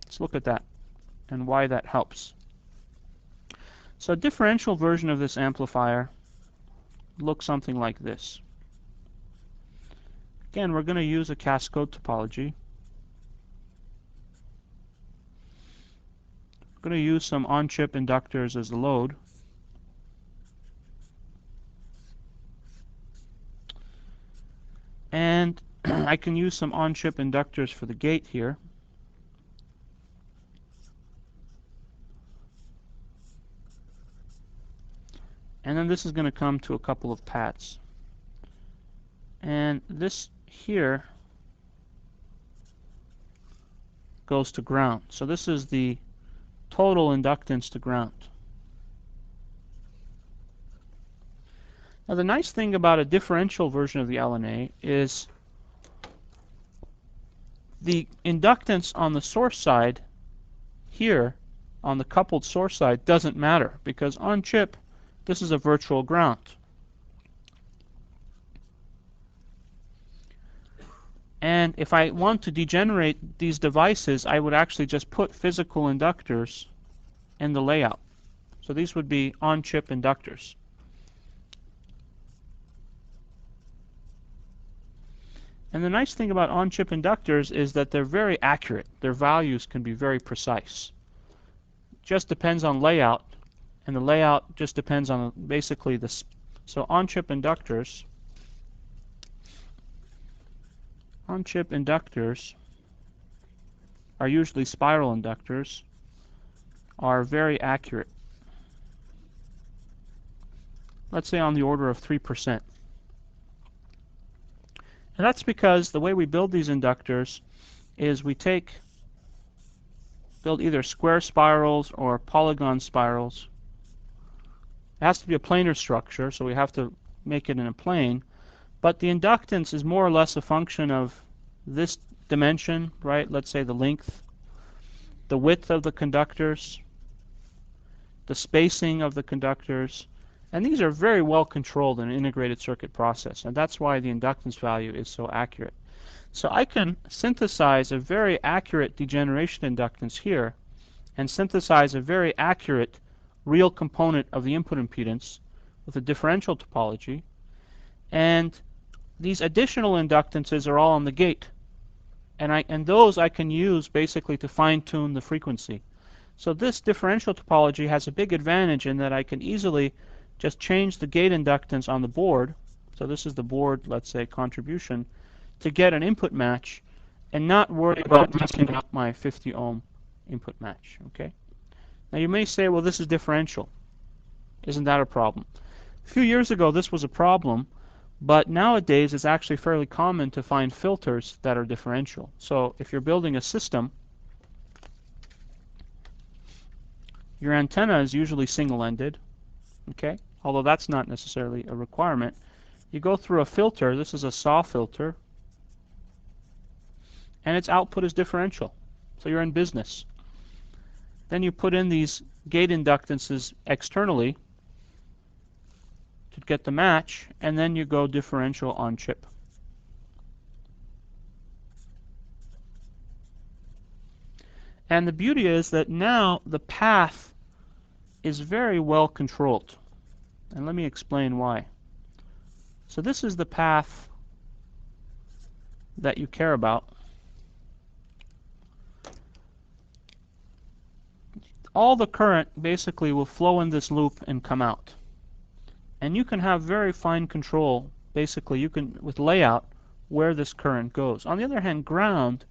let's look at that and why that helps. So a differential version of this amplifier looks something like this. Again, we're going to use a cascode topology. We're going to use some on-chip inductors as the load. And I can use some on-chip inductors for the gate here. And then this is going to come to a couple of pads. And this here goes to ground. So this is the total inductance to ground. Now the nice thing about a differential version of the LNA is the inductance on the source side here, on the coupled source side, doesn't matter because on chip this is a virtual ground. And if I want to degenerate these devices, I would actually just put physical inductors in the layout. So these would be on-chip inductors. And the nice thing about on-chip inductors is that they're very accurate. Their values can be very precise. It just depends on layout, and the layout just depends on basically this. So on-chip inductors are usually spiral inductors, are very accurate. Let's say on the order of 3%. And that's because the way we build these inductors is we build either square spirals or polygon spirals. It has to be a planar structure, so we have to make it in a plane. But the inductance is more or less a function of this dimension, right? Let's say the length, the width of the conductors, the spacing of the conductors. And these are very well controlled in an integrated circuit process. And that's why the inductance value is so accurate. So I can synthesize a very accurate degeneration inductance here and synthesize a very accurate real component of the input impedance with a differential topology. And these additional inductances are all on the gate. And those I can use basically to fine-tune the frequency. So this differential topology has a big advantage in that I can easily just change the gate inductance on the board. So this is the board, let's say, contribution, to get an input match and not worry about messing up my 50 ohm input match. Okay. Now you may say, well, this is differential. Isn't that a problem? A few years ago this was a problem, but nowadays it's actually fairly common to find filters that are differential. So if you're building a system, your antenna is usually single-ended, okay? Although that's not necessarily a requirement. You go through a filter. This is a SAW filter, and its output is differential. So you're in business. Then you put in these gate inductances externally to get the match, and then you go differential on chip. And the beauty is that now the path is very well controlled. And let me explain why. So this is the path that you care about. All the current basically will flow in this loop and come out. And you can have very fine control, basically you can, with layout, where this current goes. On the other hand, ground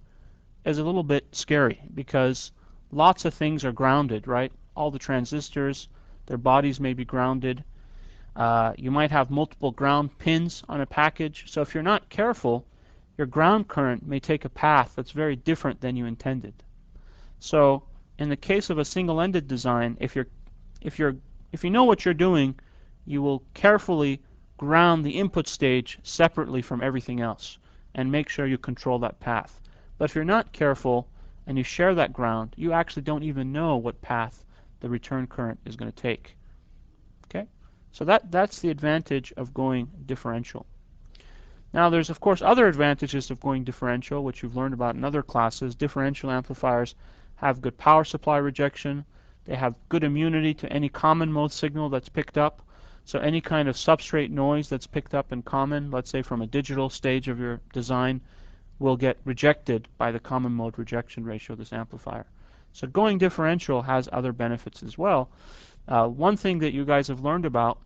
is a little bit scary because lots of things are grounded, right? All the transistors, their bodies may be grounded. You might have multiple ground pins on a package. So if you're not careful, your ground current may take a path that's very different than you intended. So in the case of a single-ended design, if you know what you're doing, you will carefully ground the input stage separately from everything else and make sure you control that path. But if you're not careful and you share that ground, you actually don't even know what path the return current is going to take. Okay, so that's the advantage of going differential. Now there's of course other advantages of going differential, which you've learned about in other classes. Differential amplifiers have good power supply rejection. They have good immunity to any common mode signal that's picked up. So any kind of substrate noise that's picked up in common, let's say from a digital stage of your design, will get rejected by the common mode rejection ratio of this amplifier. So going differential has other benefits as well. One thing that you guys have learned about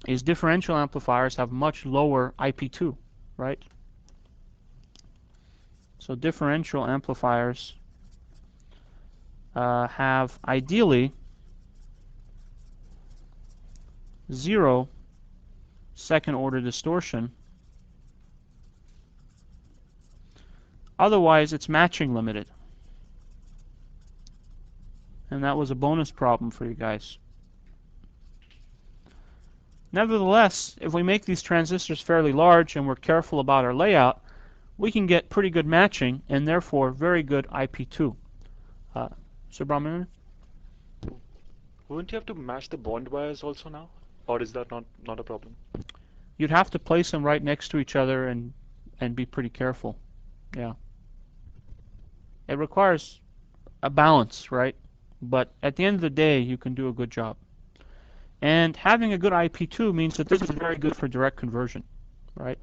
is differential amplifiers have much lower IP2, right? So differential amplifiers have ideally 0 second order distortion. Otherwise, it's matching limited. And that was a bonus problem for you guys. Nevertheless, if we make these transistors fairly large and we're careful about our layout, we can get pretty good matching and therefore very good IP2. Subramanian? Wouldn't you have to match the bond wires also now? Or is that not a problem? You'd have to place them right next to each other and be pretty careful. Yeah. It requires a balance, right? But at the end of the day, you can do a good job. And having a good IP2 means that this is very good for direct conversion, right?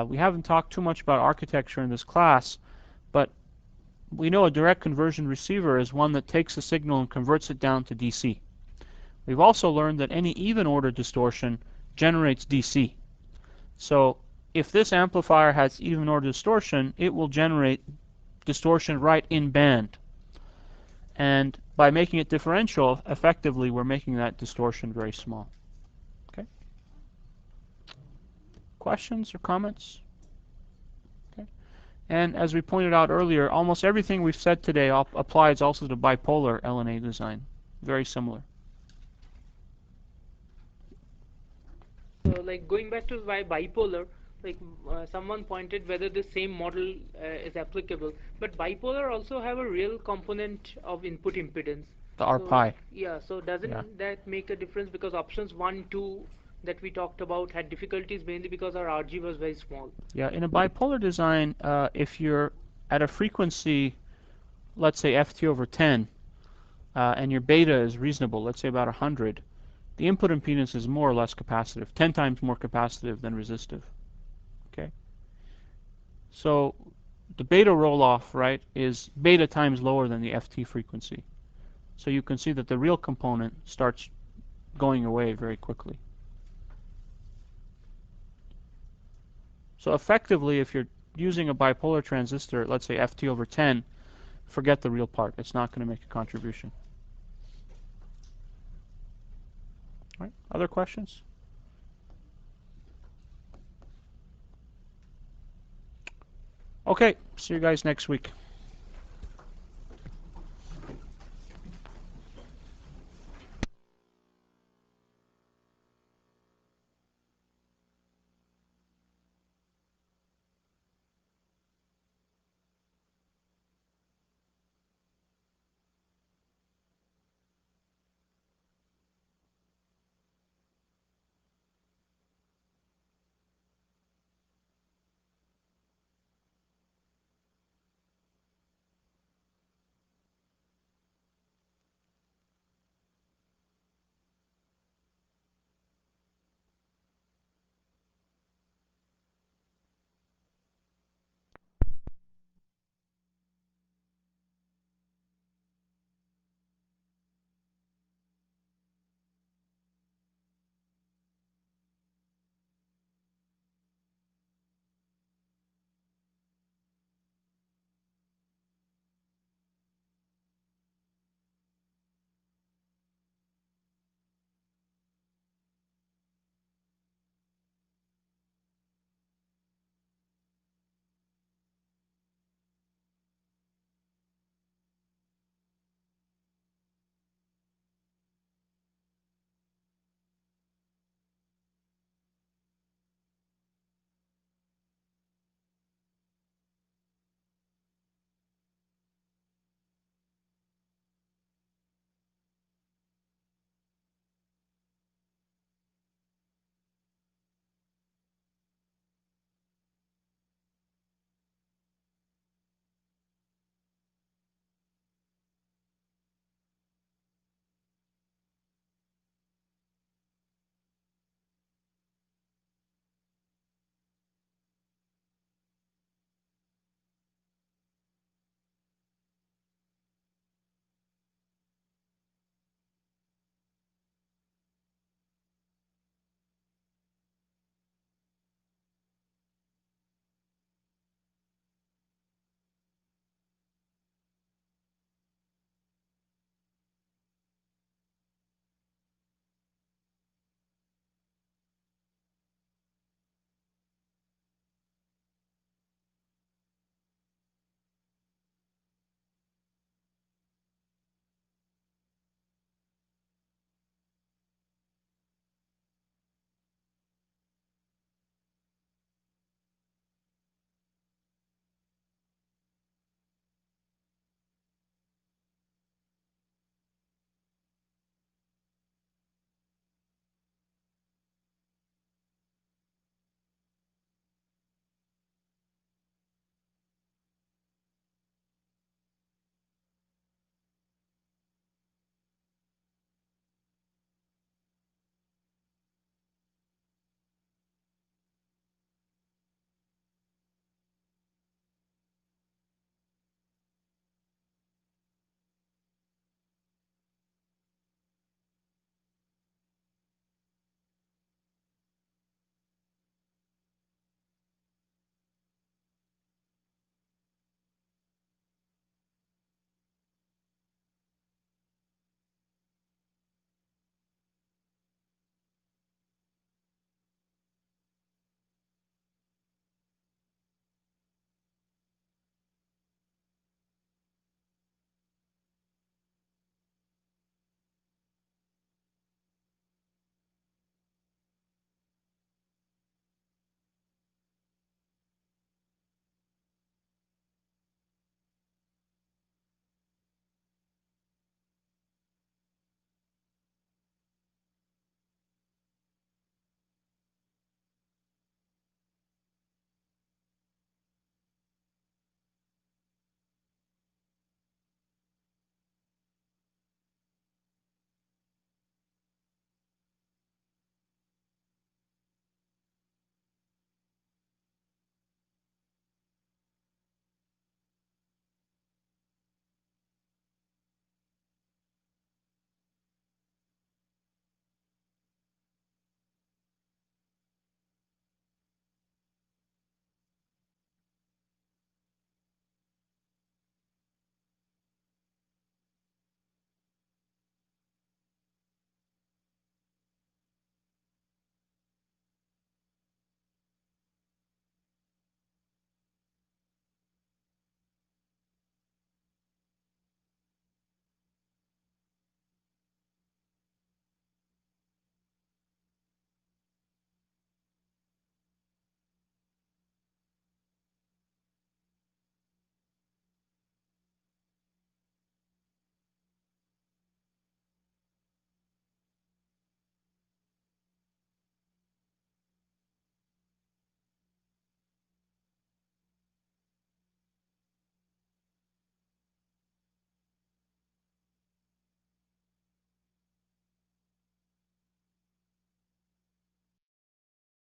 We haven't talked too much about architecture in this class, but we know a direct conversion receiver is one that takes a signal and converts it down to DC. We've also learned that any even order distortion generates DC. So if this amplifier has even order distortion, it will generate distortion right in band. And by making it differential, effectively we're making that distortion very small. Okay? Questions or comments? Okay. And as we pointed out earlier, almost everything we've said today applies also to bipolar LNA design. Very similar. So like going back to bipolar, like someone pointed whether the same model is applicable, but bipolar also have a real component of input impedance. The R-pi. Yeah, so doesn't that make a difference, because options 1, 2 that we talked about had difficulties mainly because our RG was very small. Yeah, in a bipolar design, if you're at a frequency, let's say FT over 10, and your beta is reasonable, let's say about 100, the input impedance is more or less capacitive, 10 times more capacitive than resistive. Okay? So the beta roll-off, right, is beta times lower than the FT frequency. So you can see that the real component starts going away very quickly. So effectively, if you're using a bipolar transistor, let's say FT over 10, forget the real part. It's not going to make a contribution. All right. Other questions? Okay. See you guys next week.